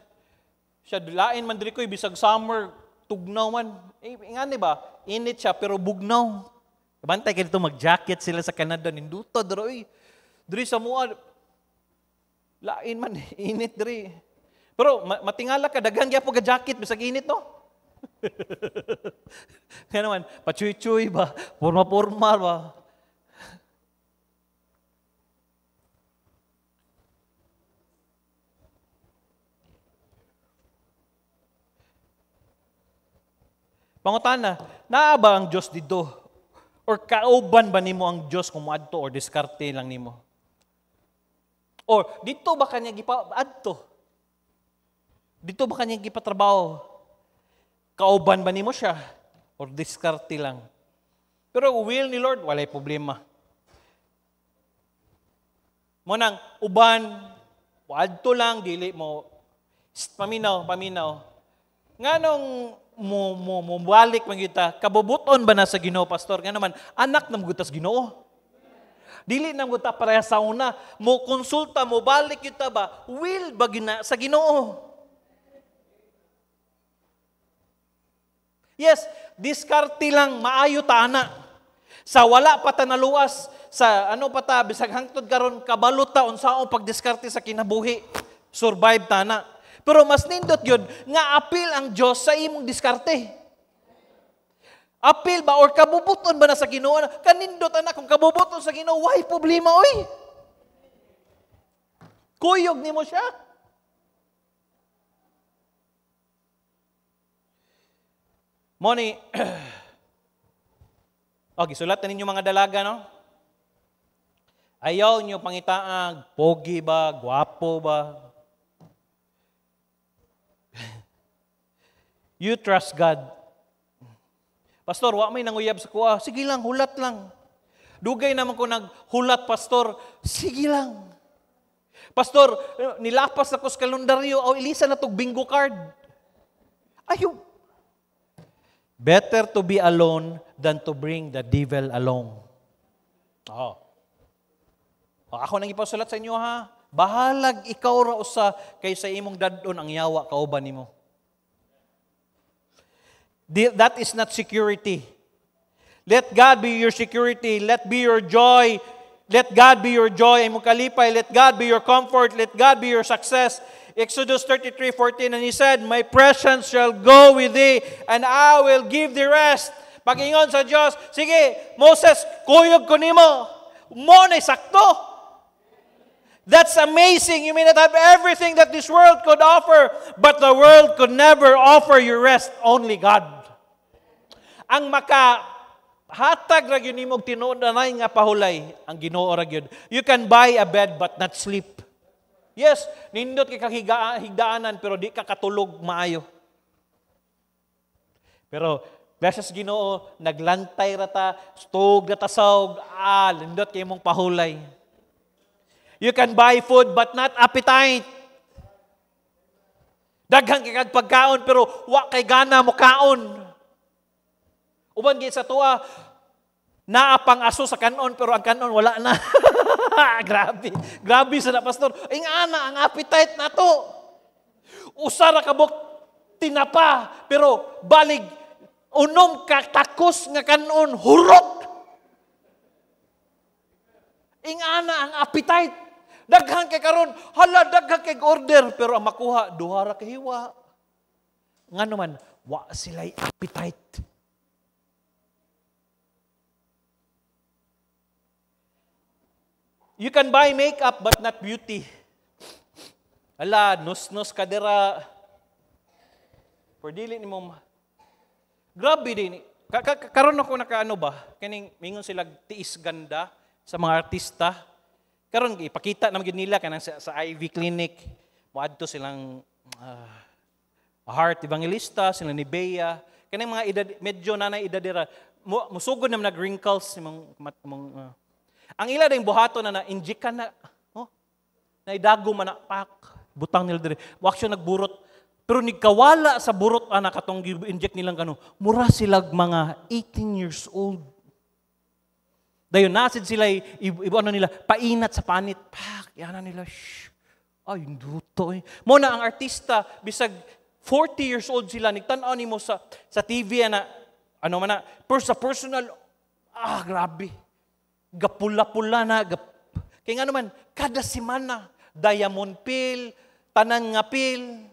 Siya lain man diri ko bisag summer tugnaw man. Ingani ba? Init siya pero bugnaw. Bantay kay dito mag-jacket sila sa Canada ninduta diri. Diri sa mua lain man init diri. Pero matingala ka daghan gyapon ka jacket bisag init no. Kaya naman pachuy-chuy ba, forma-forma ba. Pangutana, naa ba ang Diyos dito? Or kauban ba nimo ang Diyos kung moadto or diskarte lang nimo? Or dito ba kanya gipaadto? Dito ba kanya gipatrabaho? Kauban ba nimo siya? Or diskarte lang? Pero will ni Lord, walay problema. Munang uban, moadto lang, dili mo, paminaw. Nganong mo balik man kita, kabubuton ba na sa Ginoo, pastor? Nga naman, anak na magutas Ginoo. Dili na maguta pareha sa una, mo konsulta, mo balik kita ba, will ba gina sa Ginoo? Yes, diskarte lang, maayo ta ana. Sa wala pa ta naluwas, sa bisag hangtod karon kabalot ta unsaon pagdiskarte sa kinabuhi, survive ta na. Pero mas nindot yun, nga apil ang Diyos sa imong diskarte. Apil ba or kabubuton ba na sa Ginoo? Kanindot anak, kung kabubuton sa Ginoo, why problema, oy? Kuyog ni mo siya. Moni, okay, sulat na ninyo mga dalaga, no? Ayaw nyo pangitaang, pogi ba, guwapo ba? You trust God. Pastor, wa may nanguyab sa kuha. Sige lang, hulat lang. Dugay naman ko naghulat, pastor. Sige lang. Pastor, nilapas ako sa kalendaryo. O ilisa na tog bingo card. Ayaw. Better to be alone than to bring the devil along. Ako nang ipasulat sa inyo ha. Bahalag ikaw ra usa kaysa imong dadon ang yawa kauban nimo. That is not security. Let God be your security. Let be your joy. Let God be your joy. Imong kalipay. Let God be your comfort. Let God be your success. Exodus 33:14, and He said, my presence shall go with thee, and I will give thee rest. Pag-ingon sa Diyos, sige, Moses, kuyog ko nimo. Mo na sakto. That's amazing. You may not have everything that this world could offer, but the world could never offer you rest. Only God. Ang makahatag ra gyud nimo tinuod anay nga pahulay, ang Ginoo ra gyud. You can buy a bed but not sleep. Yes, nindot kay higdaanan pero di ka katulog maayo. Pero beses Ginoo naglantay ra ta, stog ra ta sawg, nindot kay imong pahulay. You can buy food but not appetite. Daghang kay kag pagkaon pero wa kay gana mo kaon. Uban gid sa tuwa, naapang aso sa kanon pero ang kanon wala na. Grabe sa na pastor. Ay nga na ang appetite nato. Usa ra kabuk tinapa pero balig unom ka takos nga kanon hurot. Ingana ang appetite. Daghan kay karon, daghan kay order pero ang makuha duha ra ka hiwa. Ngano man, Wa sila'y appetite. You can buy makeup but not beauty. Ala, nus-nus ka dira. For dili ni mo. Grabe din. Karon ako nakaano ba? Kaning mingon sila tiis ganda sa mga artista. Karon ipakita naman gid nila kanang sa IV clinic. Moadto silang heart evangelista, sila ni Bea. Kanang mga edad medyo nanay edad dira. Musugod na nag wrinkles ang ila ding buhato na inject ka na. Oh. Na idago man na pak. Butang nila dire. Wa siya nagburot. Pero nigkawala sa burot anak katong inject nilang kano. Mura silag mga 18 years old. Dayon nasid sila ano nila painat sa panit. Pak, yana nila. Shh. Ay, duto eh. Mo na ang artista bisag 40 years old sila nigtan-aw nimo sa TV na ano man na sa personal grabe. Gapula-pula na kay nga naman kada semana diamond pill, tanan nga pill.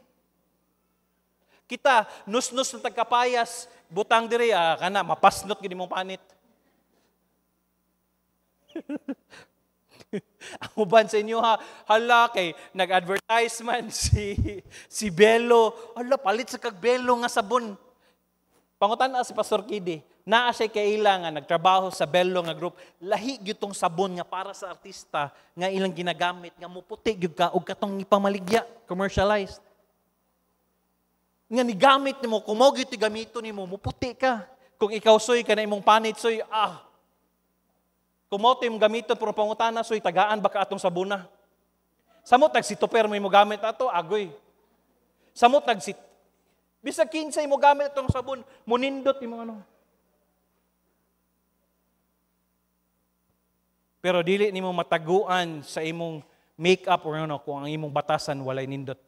Kita, nus-nus na tagkapayas, butang diri, kana, mapasnot gini mong panit. Ang uban sa inyo hala, kay nag-advertisement si Bello, hala, palit sa kag-Bello nga sabon. Pangutan na si Pastor Kidi, naa siya kailangan, nagtrabaho sa Bello nga group, lahi gyutong sabon nga para sa artista, nga ilang ginagamit, nga muputi gyud ka, o katong ipamaligya, commercialized. Nga nigamit nimo, kung mo gyud gamito nimo, muputi ka. Kung ikaw soy ka na imong panit soy, kung mo imong gamiton pero pangutana soy tagaan baka atong sabuna. Samot nagsitoper mo imo gamit ato, agoy. Samot bisag 15 imo gamit atong sabon, munindot imong ano. Pero dili nimo mataguan sa imong makeup or ano kung ang imong batasan walay nindot.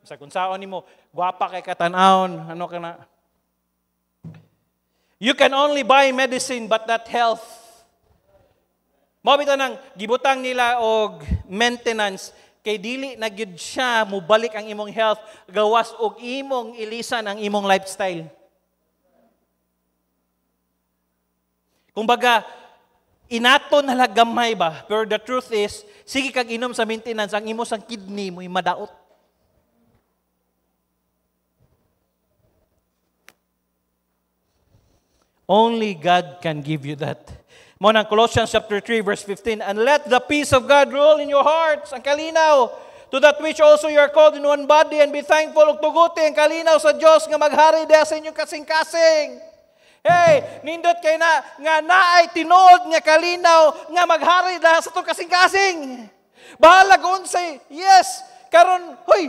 Sa kung saan nimo, gwapa kay katanahon, ano ka na. You can only buy medicine but not health. Mabito nang gibutang nila og maintenance kay dili na gyud siya mubalik ang imong health gawas og imong ilisan ang imong lifestyle. Kumbaga, inato na lagamay ba? Pero the truth is, sige kag inom sa maintenance, ang imo sang kidney mo'y madaot. Only God can give you that. Mo nang Colossians chapter 3 verse 15, and let the peace of God rule in your hearts. Ang kalinaw, to that which also you are called in one body, and be thankful ug tuguti ang kalinaw sa Dios nga maghari diha sa inyong kasing-kasing. Hey, nindot kay na nga naay tinuod nga kalinaw nga maghari diha sa to kasing-kasing. Bahala kung unsay. Yes, karon hoy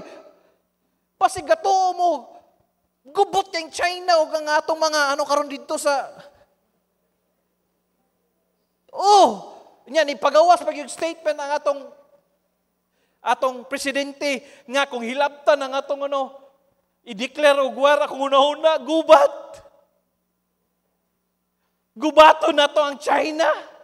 pasigato mo. Gubot kang China o kang atong mga ano karon dito sa yan ipagawas pag yung statement ang atong presidente nga kung hilabtan ang atong ano i-declare og war akong una-una gubat. Gubato na to ang China.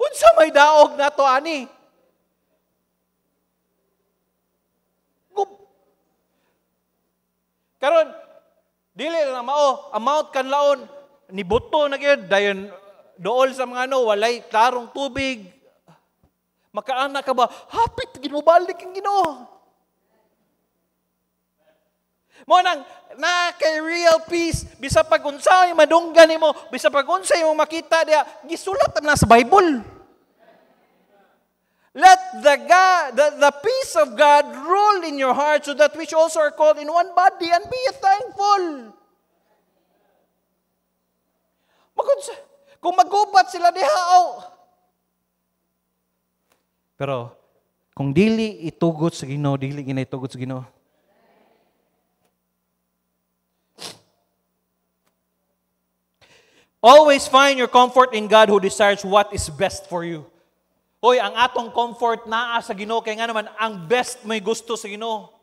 Unsa may daog na to ani? Karon dili na mao amount kan laon ni buto na gyud dayon dool sa mga ano walay klarong tubig. Makaana ka ba? Hapit gid mo balik ang Ginoo. Mo nang na kay real peace bisa pag unsay madunggan nimo bisa pag unsay mo makita diha gisulat na sa Bible. Let the peace of God rule in your heart so that which also are called in one body and be thankful. Kung magubat sila diha pero kung dili itugot sa Ginoo dili ginatugot sa Ginoo. Always find your comfort in God who desires what is best for you. Hoy, ang atong comfort naa sa Ginoo kay nga naman ang best may gusto sa Ginoo.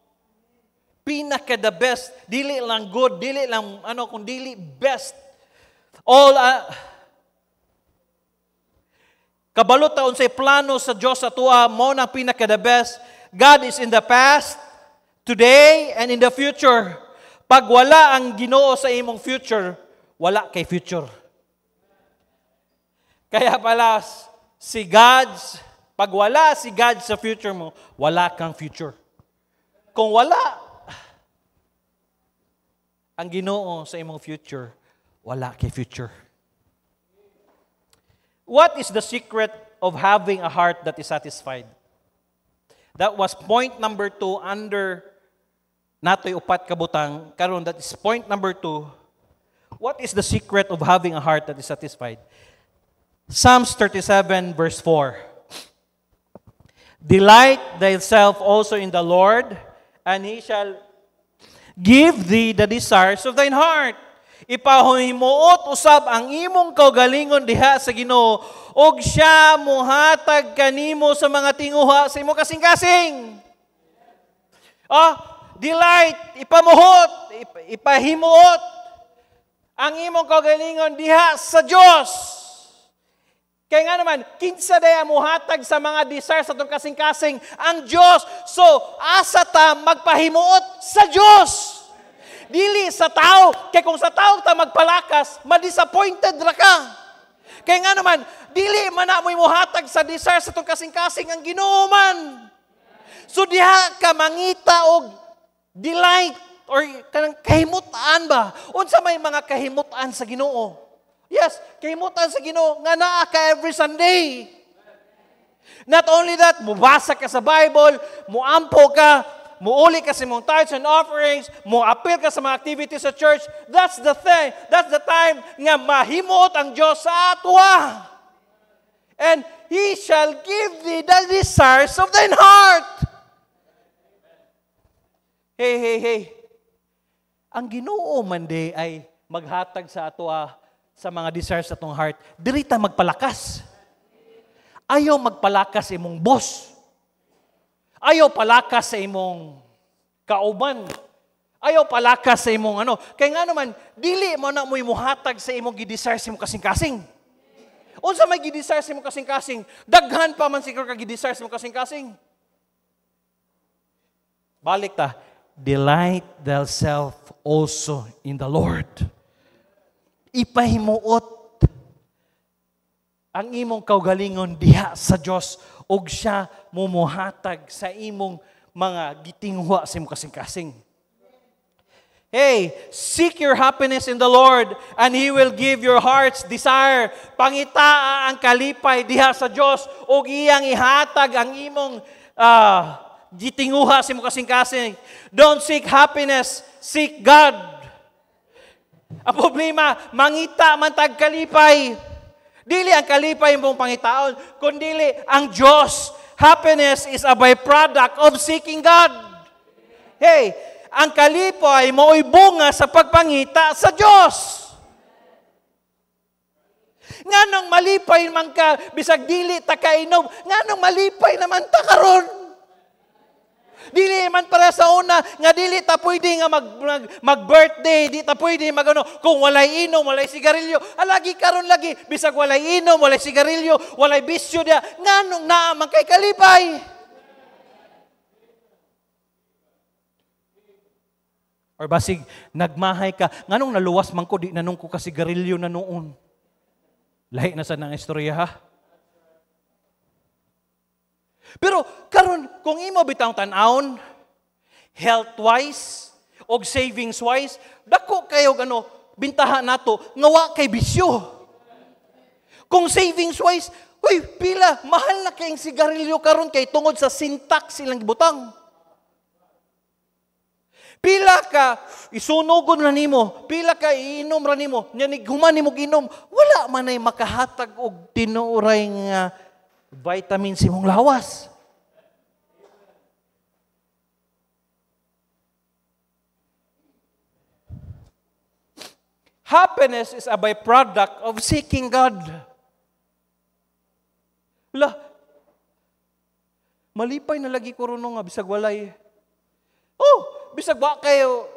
Pinaka the best, dili lang good, dili lang ano kung dili best. All Kabalo taon say plano sa Dios sa tua mo nang pinaka the best. God is in the past, today, and in the future. Pag wala ang Ginoo sa imong future, wala kay future. Kaya pala, pag wala si God sa future mo, wala kang future. Kung wala ang Ginoo sa imong future, wala kay future. What is the secret of having a heart that is satisfied? That was point number 2 under natoy upat kabutang. Karon, that is point number 2. What is the secret of having a heart that is satisfied? Psalms 37 verse 4. Delight thyself also in the Lord, and He shall give thee the desires of thine heart. Ipahimuot usab ang imong kaugalingon diha sa Ginoo, og siya muhatag kanimo sa mga tinguha sa imong kasing-kasing. Delight, ipamuhot, ipahimuot ang imong kaugalingon diha sa Dios. Kaya nga naman, kinsa day muhatag sa mga desires sa itong kasing-kasing ang Diyos. So, asa ta magpahimuot sa Diyos. Dili sa tao. Kaya kung sa tao ta magpalakas, ma-disappointed ra ka. Kaya nga naman, dili man na mo'y muhatag sa desires sa itong kasing-kasing ang Ginoo man. So, diha ka mangita og delight or kanang kahimutan ba? Unsa may mga kahimutan sa Ginoo? Yes, kahimutan sa Ginoo nga naa ka every Sunday. Not only that, mubasa ka sa Bible, muampo ka, muuli ka sa mong tithes and offerings, muapil ka sa mga activities sa church. That's the thing. That's the time nga mahimot ang Diyos sa atwa. And He shall give thee the desires of thine heart. Hey. Ang Ginoo man day ay maghatag sa atwa sa mga desires sa atong heart. Dili ta magpalakas. Ayaw magpalakas imong boss. Ayaw palakas sa imong kauban. Ayaw palakas sa imong ano. Kaya nga naman, dili mo na mo'y muhatag sa imong gidesire sa imong kasing-kasing. Unsa may gidesire sa imong kasing-kasing? Daghan pa man siguro ka gidesire sa imong kasing-kasing. Balik ta. Delight thyself also in the Lord. Ipahimuot ang imong kaugalingon diha sa Dios ug siya mumuhatag sa imong mga gitinghwa sa imong kasing-kasing. Hey, seek your happiness in the Lord and He will give your heart's desire. Pangitaa ang kalipay diha sa Dios ug iyang ihatag ang imong gitinguha sa imong kasing-kasing. Don't seek happiness, seek God. Ang problema, mangita man tag kalipay. Dili ang kalipay mong pangitaon, kundili ang Diyos. Happiness is a byproduct of seeking God. Hey, ang kalipay mo'y bunga sa pagpangita sa Diyos. Nganong malipay man ka, bisag dili ta kainom, nganong malipay naman ta karon. Dili man para sa una, nga dili ta pwede nga mag-birthday, di ta pwede magano kung walay inom, walay sigarilyo. Alagi karon lagi, bisag walay inom, walay sigarilyo, walay bisyo dia, nganong naa man kay kalipay. Or basig nagmahay ka, nganong naluwas man ko di nanong ko ka sigarilyo na noon. Lahi na sa nang istorya ha. Pero karon kung imo bitang tan-awon, health-wise og savings-wise, dako kayo bintahan nato nga wa kay bisyo. Kung savings-wise, pila mahal na kayong sigarilyo karon kay tungod sa syntax silang gibutang. Pila ka isunugon ra nimo, pila ka iinom ra nimo, nya human nimo ginom, wala man ay makahatag og tinuoray nga vitamins imong lawas. Happiness is a byproduct of seeking God. Wala. Malipay na lagi ko ron nga bisag walay. Bisag wa kayo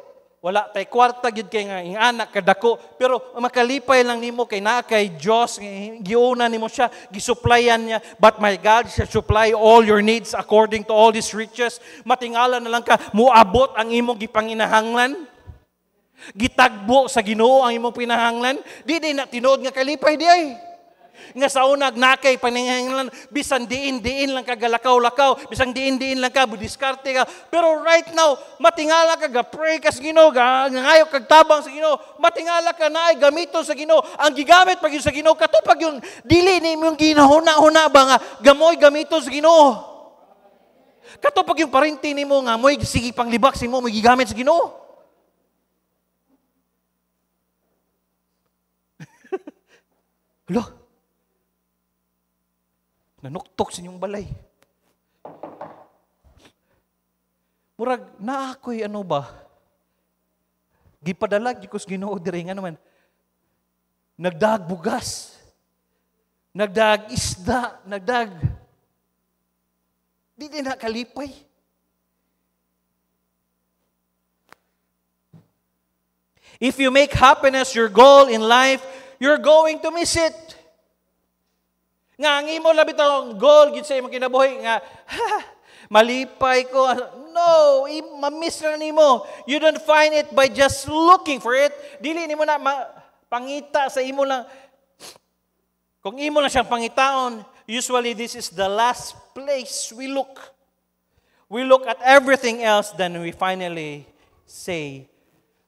wala tay kwarta gyud kay nga ing anak kadako, pero makalipay lang nimo kay naa kay Dios, giuna nimo siya, gisupplyan niya. But my God shall supply all your needs according to all His riches. Matingala na lang ka, muabot ang imong gipanginahanglan. Gitagbo sa Ginoo ang imong pinahanglan. Di na tinuod nga kalipay di ay. Nga sa unag nakay paninganglan, bisan diin lang ka galakaw-lakaw, bisan diin lang ka budiskarte ka. Pero right now, matingala ka ga-pray ka sa Ginoo, ngayo kag tabang sa Ginoo, matingala ka naay gamiton sa Ginoo. Ang gigamit pag sa Ginoo katupag yung dili ni imong ginahuna-huna ba nga gamoy gamiton sa Ginoo. Katupag yung parinti nimo nga moy sige panglibak simo mo gigamit sa Ginoo. Hello? Nanuktok sa inyong balay. Murag, naakoy ano ba? Gipadalag, yukos Ginoo diri nga naman. Nagdag bugas. Nagdag isda. Nagdag. Di din nakalipay. If you make happiness your goal in life, you're going to miss it. Nga ang imo labit ang goal gid sa imong kinabuhi nga malipay ko. No, ma-miss na nimo. You don't find it by just looking for it. Dili nimo na pangita sa imo lang. Kung imo lang siyang pangitaon, usually this is the last place we look. We look at everything else, then we finally say,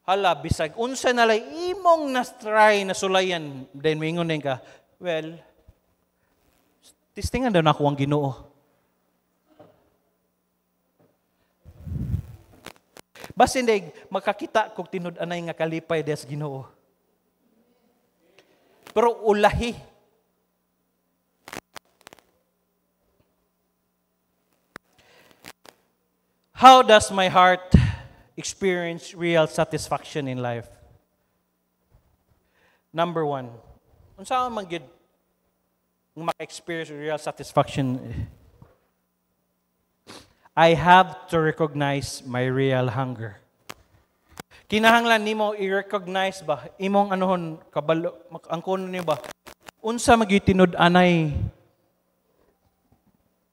hala, bisag unsa na lay imong na-try na sulayan, then mingon din ka, well, testingan daw na ako ang Ginoo. Basta hindi, makakita kung tinud-anay nga kalipay des Ginoo. Pero ulahi. How does my heart experience real satisfaction in life? Number 1, unsa man gid maka-experience real satisfaction? I have to recognize my real hunger. Kinahanglan nimo i-recognize ba imong anohon kabalo ang kuno ni ba unsa magitinud anay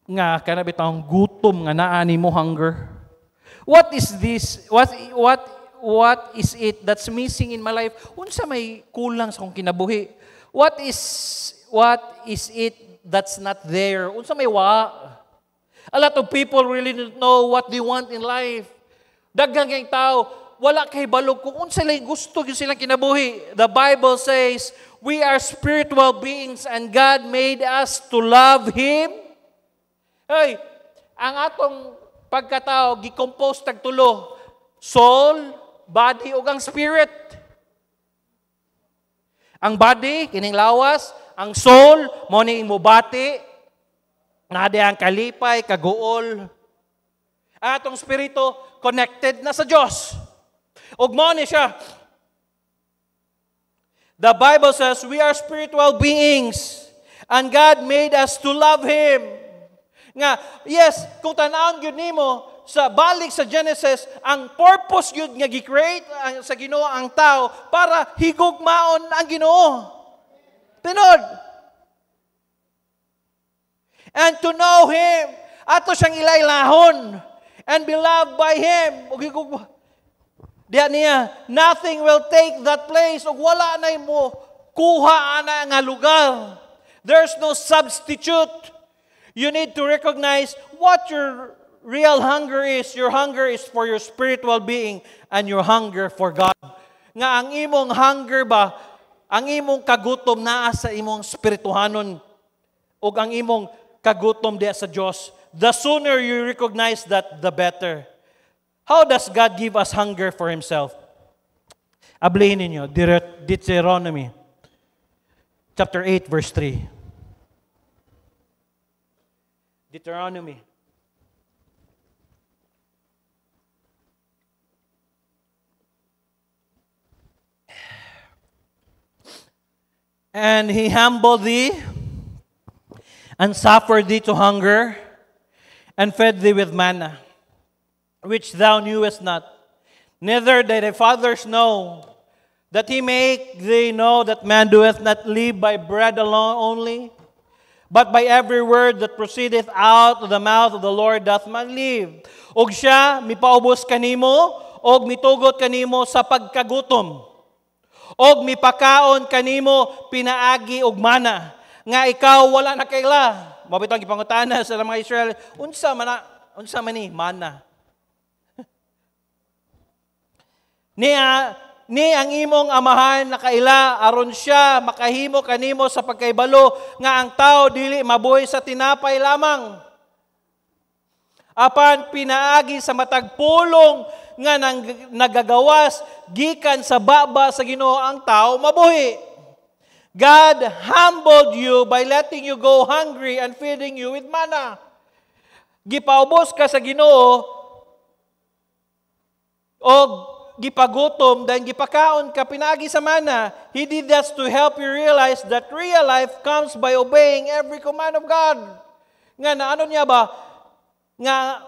nga kana bitawng gutom nga naa nimo hunger. What is this? What is it that's missing in my life? Unsa may kulang sa akong kinabuhi? What is it that's not there? Unsa may wa? A lot of people really don't know what they want in life. Daghang kay tao wala kay balog kung unsa lay gusto gyud silang kinabuhi. The Bible says, we are spiritual beings and God made us to love Him. Hey, ang atong pagkatao gi-compose tag tulo, soul, body ug ang spirit. Ang body kining lawas, ang soul mo ni imo bati, nade ang kalipay, kaguol. Ang atong spirito connected na sa Dios. Ug mo ni siya. The Bible says we are spiritual beings and God made us to love Him. Nga, yes, kung tanawon gyud nimo sa balik sa Genesis, ang purpose gyud nga gi-create sa Ginoo ang tao para higugmaon ang Ginoo. Tinod. And to know Him, ato siyang ilaylahon and be loved by Him. Diya niya, nothing will take that place ug wala na mo kuha ana nga lugar. There's no substitute. You need to recognize what your real hunger is. Your hunger is for your spiritual being and your hunger for God. Nga ang imong hunger ba, ang imong kagutom naa sa imong spirituhanon ug ang imong kagutom diya sa Dios. The sooner you recognize that, the better. How does God give us hunger for Himself? Ablayin ninyo, Deuteronomy chapter 8 verse 3. Deuteronomy. And He humbled thee, and suffered thee to hunger, and fed thee with manna, which thou knewest not, neither did their fathers know, that he make they know that man doeth not live by bread alone only, but by every word that proceedeth out of the mouth of the Lord doth man live. Og siya, mipaubos kanimo, og mitugot kanimo sa pagkagutom. Og mipakaon kanimo, pinaagi og mana. Nga ikaw wala na kaila. Mabitang ipangutana sa mga Israel, unsa man ni mana. Ni ang imong amahan na kaila aron siya makahimo kanimo sa pagkaibalo nga ang tao dili mabuhi sa tinapay lamang. Apan pinaagi sa matag pulong nga nagagawas gikan sa baba sa Ginoo ang tao mabuhi. God humbled you by letting you go hungry and feeding you with manna. Gipaubos ka sa Ginoo og gipagutom, dahil gipakaon ka, pinagi sa mana. He did that to help you realize that real life comes by obeying every command of God. Nga na ano niya ba? Nga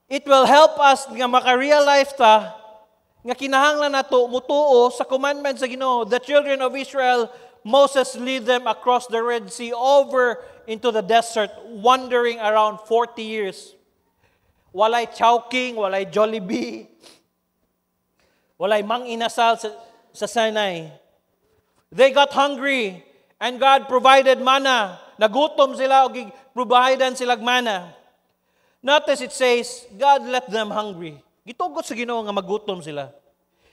it will help us nga maka-realize ta nga kinahanglan nato mutuo sa commandments sa Ginoo. The children of Israel, Moses lead them across the Red Sea over into the desert, wandering around 40 years. Walay Chowking, walay Jollibee, walay mang inasal sa Sinai. They got hungry and God provided manna. Nagutom sila o providean sila manna. Notice it says, God let them hungry. Gitugot sa Ginoo nga magutom sila.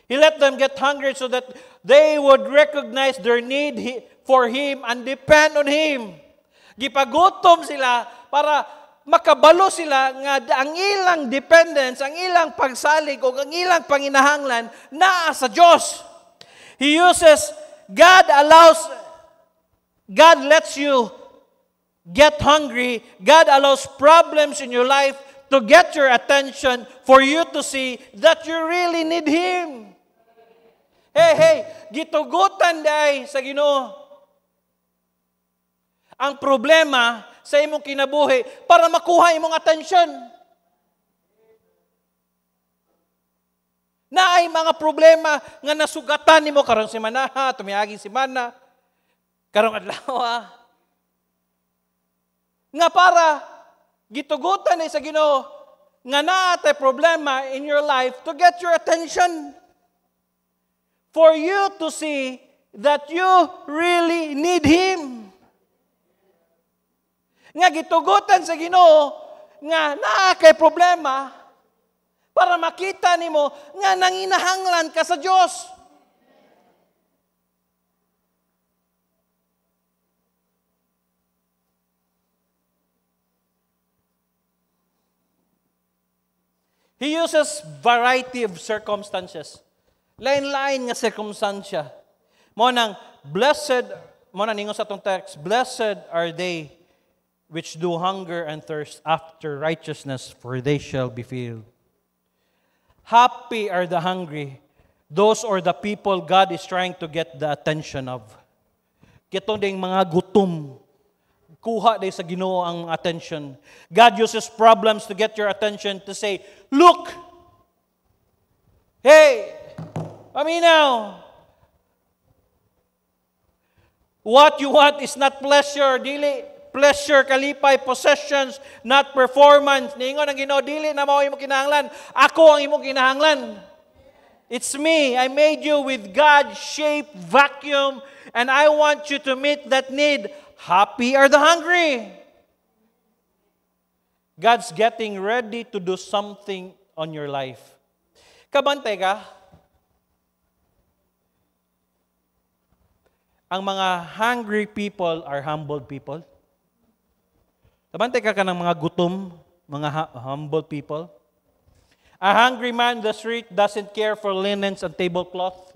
He let them get hungry so that they would recognize their need for Him and depend on Him. Gipagutom sila para makabalo sila nga ang ilang dependence, ang ilang pagsalig o ang ilang panginahanglan naa sa Diyos. God lets you get hungry. God allows problems in your life to get your attention for you to see that you really need Him. Hey, gitugutan day sa Ginoo ang problema sa imong kinabuhi para makuha imong atensyon. Naay mga problema nga nasugatan nimo karong semana, tumiagi semana, karong adlaw. Nga para gitugutan ni sa Ginoo nga naatay problema in your life to get your attention. For you to see that you really need Him. Nga gitugutan sa Ginoo nga naa kay problema para makita nimo nga nanginahanglan ka sa Dios. He uses variety of circumstances. Lain-lain nga circumstansya. Mo nang blessed, mo nang ningon sa atong text, blessed are they which do hunger and thirst after righteousness, for they shall be filled. Happy are the hungry. Those are the people God is trying to get the attention of. Kitong ding mga gutom. Kuha day sa Ginoo ang attention. God uses problems to get your attention to say, look! Hey! Paminaw! What you want is not pleasure, dili pleasure, kalipay, possessions, not performance. Ningon ang Ginoo, dili na mao imong kinahanglan. Ako ang imong kinahanglan. It's me. I made you with God-shaped vacuum, and I want you to meet that need. Happy are the hungry. God's getting ready to do something on your life. Kabantay ka? Ang mga hungry people are humbled people. Kabantay ka ng mga gutom, mga humble people. A hungry man in the street doesn't care for linens and tablecloth.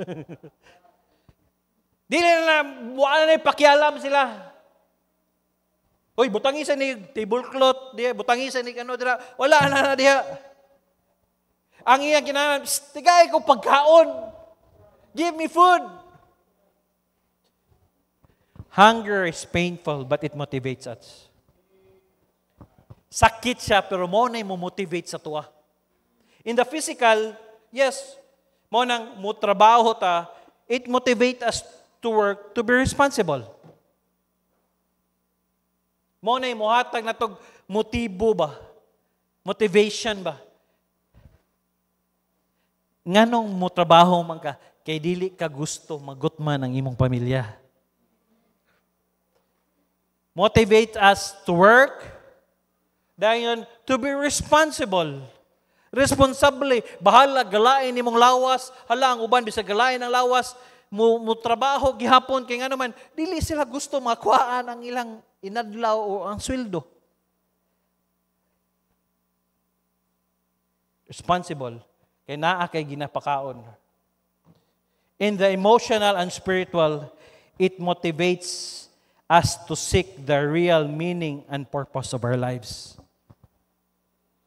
Di na wala na pakialam sila. Uy, butangisan ni tablecloth, diya, butangisan ni ano dira, wala na diya. Ang iyang kinahanglan, tigay ko pagkaon. Give me food. Hunger is painful, but it motivates us. Sakit siya, pero mo na mo motivate sa tuwa. In the physical, Yes, mo nang mo trabaho ta, it motivate us to work, to be responsible. Mo na imuhatag na tog motibo ba? Motivation ba? Nganong mo trabaho man ka, kay dili ka gusto magutman ang imong pamilya. Motivate us to work, dahil to be responsible. Responsable. Bahala, galain nimong lawas. Hala, ang uban, bisa galain ng lawas, mo trabaho, gihapon, kay nga naman, dili sila gusto makuhaan ang ilang inadlaw o ang sweldo. Responsible. Kay naa kay ginapakaon. In the emotional and spiritual, it motivates us to seek the real meaning and purpose of our lives.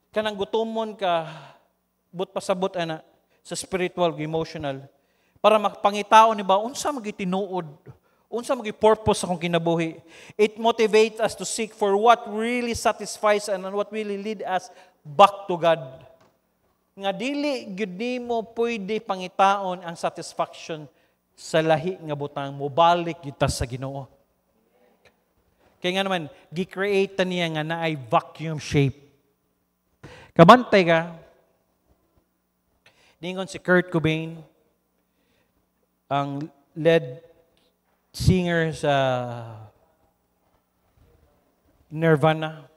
Kanang gutumon ka, but pasabot ana, sa spiritual, emotional, para makapangitaon ni ba, unsa magitinuod, unsa magi-purpose akong kinabuhi. It motivates us to seek for what really satisfies and what really lead us back to God. Nga dili gyud nimo pwede pangitaon ang satisfaction sa lahi nga butang mobalik kita sa Ginoo. Kaya nga naman gi-create niya nga naay vacuum shape. Kabantay ka. Ningon si Kurt Cobain, ang lead singer sa Nirvana.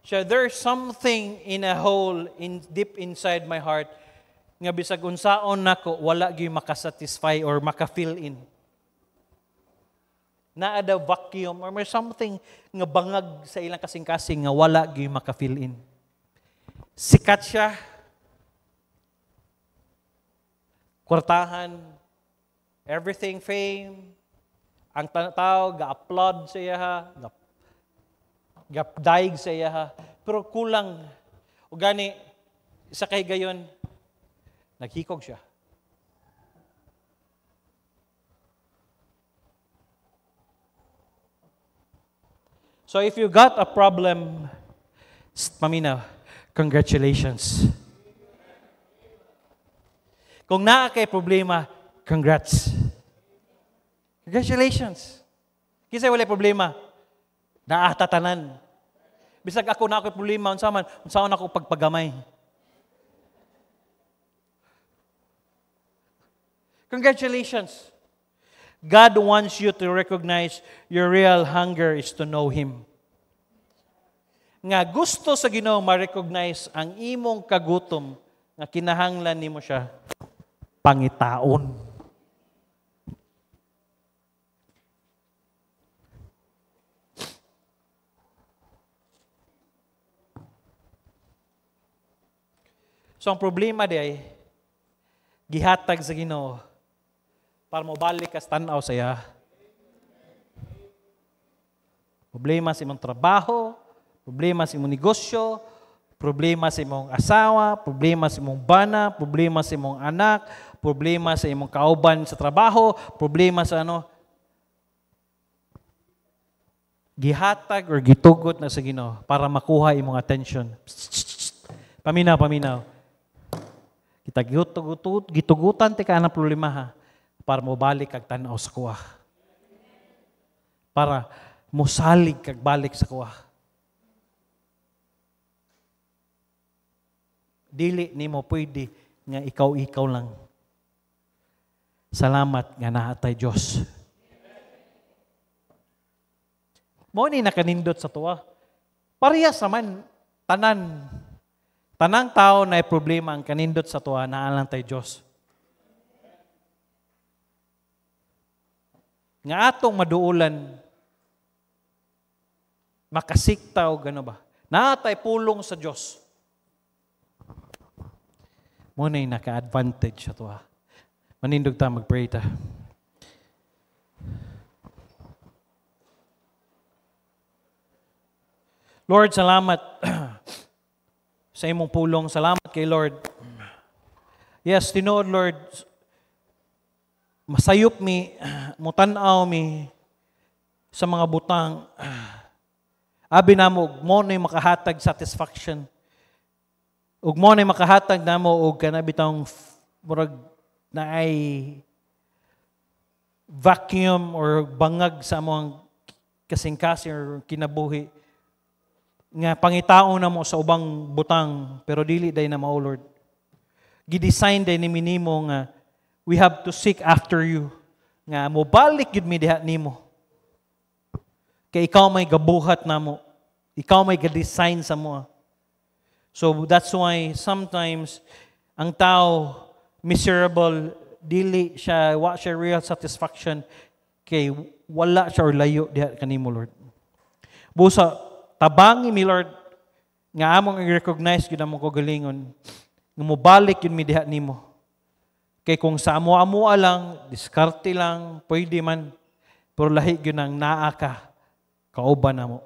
So there's something in a hole deep inside my heart nga bisag unsaon nako wala gyud makasatisfy or maka-fill in. Naa daw vacuum or may something nga bangag sa ilang kasing-kasing nga wala gyud maka-fill in. Sikat siya. Kwartahan, everything fame. Ang tao ga-applaud sa iya, gapdaig sa iya, pero kulang. O gani, isa kay gayon, naghikog siya. So if you got a problem, paminaw, congratulations. Kung naa kay problema, congrats. Congratulations. Kisay wala problema. Naatatanan. Bisag ako na ako problema, unsaon ako pagpagamay. Congratulations. God wants you to recognize your real hunger is to know Him. Nga gusto sa Ginoo ma-recognize ang imong kagutom nga kinahanglan nimo siya pangitaon. So ang problema di ay gihatag sa Ginoo para mobalik ka sa tanaw sa iya. Problema sa imong trabaho, problema sa imong negosyo, problema sa imong asawa, problema sa imong bana, problema sa imong anak, problema sa imong kauban sa trabaho, problema sa gihatag or gitugot na sa Ginoo para makuha imong attention. Paminaw. Kita gitugutan ti ka ang problema ha, para mobalik kag tanaw sa kuha. Para mosalig kag balik sa kuha. Dili nimo pwede nga ikaw lang. Salamat nga naatay Dios. Mo ni nakanindot sa tuwa. Parehas naman tanang tao na ay problema ang kanindot sa tuwa naalang tay Dios. Nga atong maduulan makasikta o gano ba? Naatay pulong sa Dios. Mo na naka-advantage sa tuwa. Manindog ta mag-pray ta. Lord, salamat sa imong pulong. Salamat kay Lord. Yes, tinuod Lord, masayop mi, mutanaw mi sa mga butang. Abi namo mo na makahatag satisfaction. ug mo na makahatag namo og kanabitang murag na ay vacuum or bangag sa among kasing-kasing or kinabuhi nga pangitaon na mo sa ubang butang pero dili day na mao Lord. Gidesign day ni minimo nga we have to seek after you nga mobalik gid mi diha nimo. Kay ikaw may gabuhat namo. Ikaw may ga-design sa mo. So that's why sometimes ang tao miserable, dili siya, wa siya real satisfaction kay wala siya or layo diha kanimo Lord. Busa tabangi mi Lord nga among i-recognize gyud among kagalingon nga mobalik yun mi diha nimo. Kay kung sa amo-amo lang, diskarte lang, pwede man, pero lahi gyud nang naa ka kauban namo.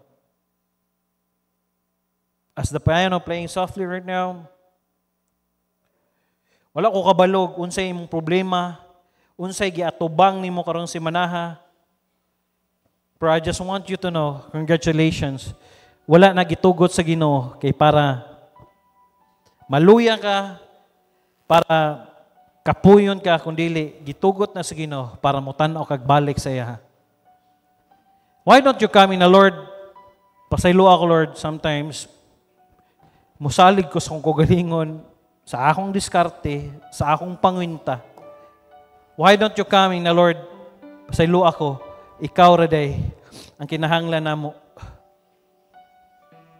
As the piano playing softly right now, wala ko kabalog unsay imong problema, unsay giatubang nimo karong semanaha. Pero I just want you to know, congratulations. Wala na gitugot sa Ginoo kay para maluya ka, para kapuyon ka, kundili gitugot na sa Ginoo para mo tan-aw kag balik sa iya. Why don't you come in the Lord? Pasaylo ako Lord sometimes. Musalig ko sa akong kagalingon, sa akong diskarte, sa akong pangwinta. Why don't you come in the Lord? Pasaylo ako, ikaw raday ang kinahanglan namo.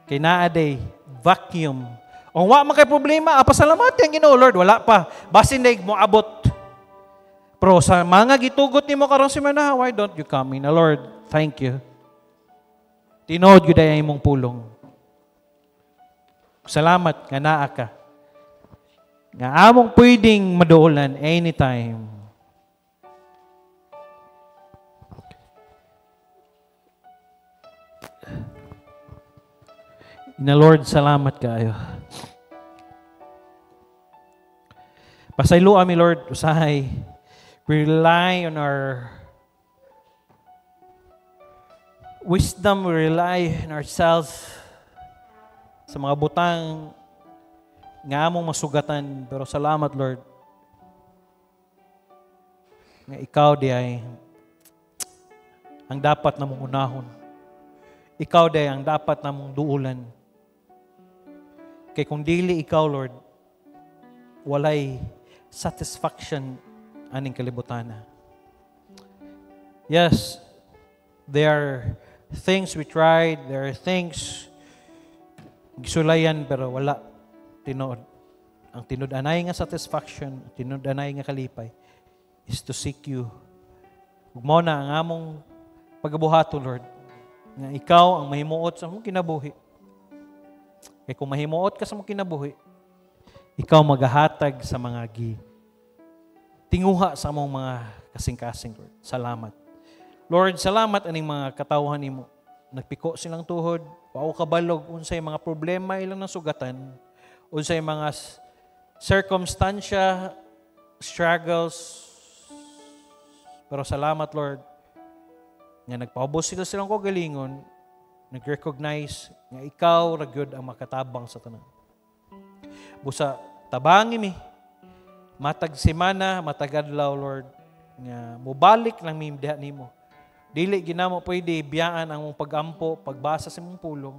Kay naa day vacuum. O wa man kay problema, pasalamat ang Ginoo Lord, wala pa. Basin day mo abot. Pero sa mga gitugot nimo karong semana, why don't you come in the Lord? Thank you. Tinuod gyud ay imong pulong. Salamat nga naa ka. Nga among pwedeng maduolan anytime. Na Lord, salamat kayo. Pasaylo kami Lord, usahay. We rely on our wisdom, we rely on ourselves sa mga butang nga among masugatan. Pero salamat Lord, nga ikaw di ay ang dapat namong unahon. Ikaw di ay ang dapat namong duulan. Kay kung dili ikaw, Lord, walay satisfaction aning kalibutan. Yes, there are things we tried, there are things gisulayan pero wala tinuod. Ang tinud-anay nga satisfaction, ang tinud-anay nga kalipay is to seek you. Ug mao na ang among pagabuhaton, Lord, nga ikaw ang mahimuot sa mong kinabuhi. Kaya kung mahimuot ka sa mong kinabuhi, ikaw maghahatag sa mga tinguha sa mong mga kasing-kasing, Lord. Salamat. Lord, salamat aning mga katawhan nimo. Nagpiko silang tuhod, pao kabalog, unsay mga problema ilang nasugatan, unsay mga circumstansya, struggles. Pero salamat, Lord, nga nagpaubos sila silang kagalingon, nag-recognize nga ikaw ragyod ang makatabang sa tanan. Busa tabangi mi, matag semana, matag adlaw, Lord, nga mubalik lang mi diha nimo. Dili ginamo pwede biyaan ang mong pagampo, pagbasa sa mong pulong,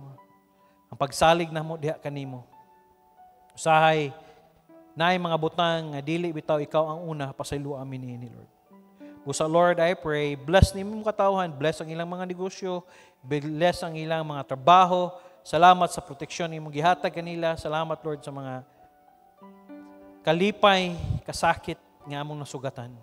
ang pagsalig namo diha kanimo. Usahay naay mga butang nga dili bitaw ikaw ang una, pasaylo amin ni Lord. Busa Lord, I pray, bless ni mong katawhan, bless ang ilang mga negosyo, bless ang ilang mga trabaho. Salamat sa proteksyon ni mong gihatag kanila. Salamat Lord sa mga kalipay, kasakit nga among nasugatan.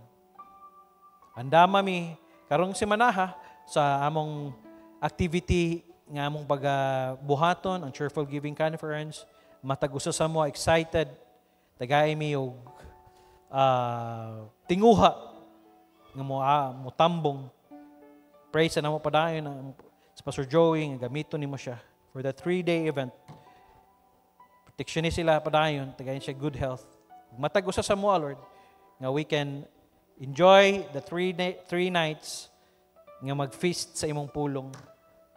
Andama mi karong semanaha sa among activity nga among pagabuhaton, ang Cheerful Giving Conference. Matag-usa sa mo, excited. Tagay mi og tinguha nga mo tambong. Pray sa namo padayon sa Pastor Joey nga gamiton nimo siya for the 3-day event. Protection ni sila padayon, tagayin siya good health. Matag-usa sa mo, Lord, nga we can enjoy the 3 nights nga mag-feast sa imong pulong.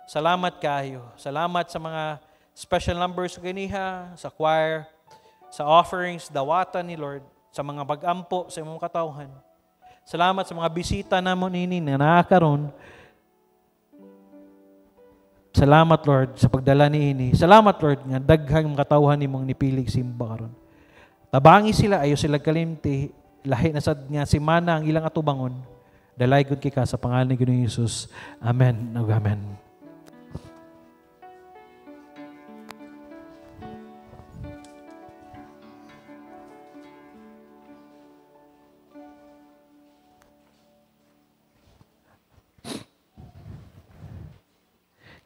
Salamat kayo. Salamat sa mga special numbers ganiha, sa choir. sa offerings, dawatan ni Lord, sa mga pag-ampo sa imong katawhan. Salamat sa mga bisita namon ini na nakakaroon. Salamat, Lord, sa pagdala ni ini. Salamat, Lord, nga daghang katawhan nimong nipilig simba karon. Tabangi sila, ayo sila kalimti, lahi na sad nga si mana ang ilang atubangon. Dalay gud kay ka sa pangalan ni Ginoong Hesus. Amen. Amen.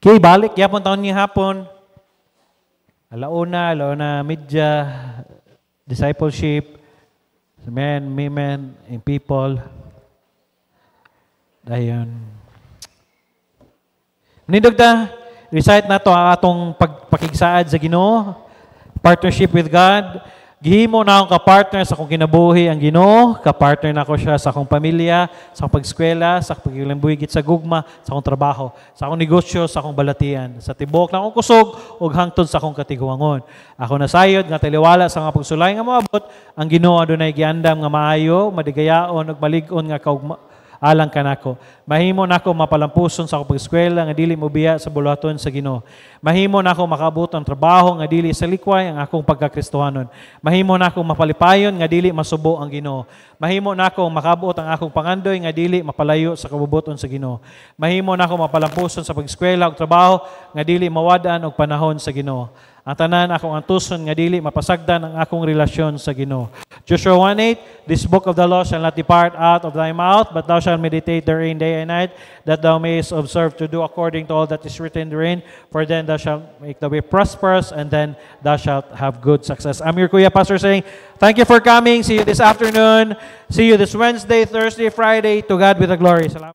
Okay, balik. Yapon taon niya hapon. Alauna, media, discipleship, men, women, and people. Dayon. Nindog ta, recite na to ang atong pagpakigsaad sa Ginoo, partnership with God. Gihimo na akong kapartner sa akong kinabuhi ang Ginoo, kapartner na ako siya sa akong pamilya, sa akong pag-eskwela, sa akong pagkilambuhigit sa gugma, sa akong trabaho, sa akong negosyo, sa akong balatian, sa tibok na akong kusog, ug hangtod sa akong katiguangon. Ako nasayod nga taliwala sa nga pagsulay nga moabot, ang Ginoo adunay giandam nga maayo, madigayaon ug malig-on nga alang kanako. Mahimo nako mapalampuson sa akong pag-eskwela nga dili mobiya sa bulaton sa Ginoo. Mahimo nako makaabot ang trabaho nga dili sa likway ang akong pagkakristohanon. Mahimo nako mapalipayon nga dili masubo ang Ginoo. Mahimo nako makaabot ang akong pangandoy nga dili mapalayo sa kabubuton sa Ginoo. Mahimo nako mapalampuson sa pag-eskwela ug trabaho nga dili mawadan og panahon sa Ginoo. Ang tanan akong antuson nga dili mapasagdan ang akong relasyon sa Ginoo. Joshua 1:8, this book of the law shall not depart out of thy mouth, but thou shalt meditate therein day and night, that thou mayest observe to do according to all that is written therein, for then thou shalt make the way prosperous, and then thou shalt have good success. I'm your Kuya Pastor saying, thank you for coming. See you this afternoon. See you this Wednesday, Thursday, Friday. To God be the glory. Salamat.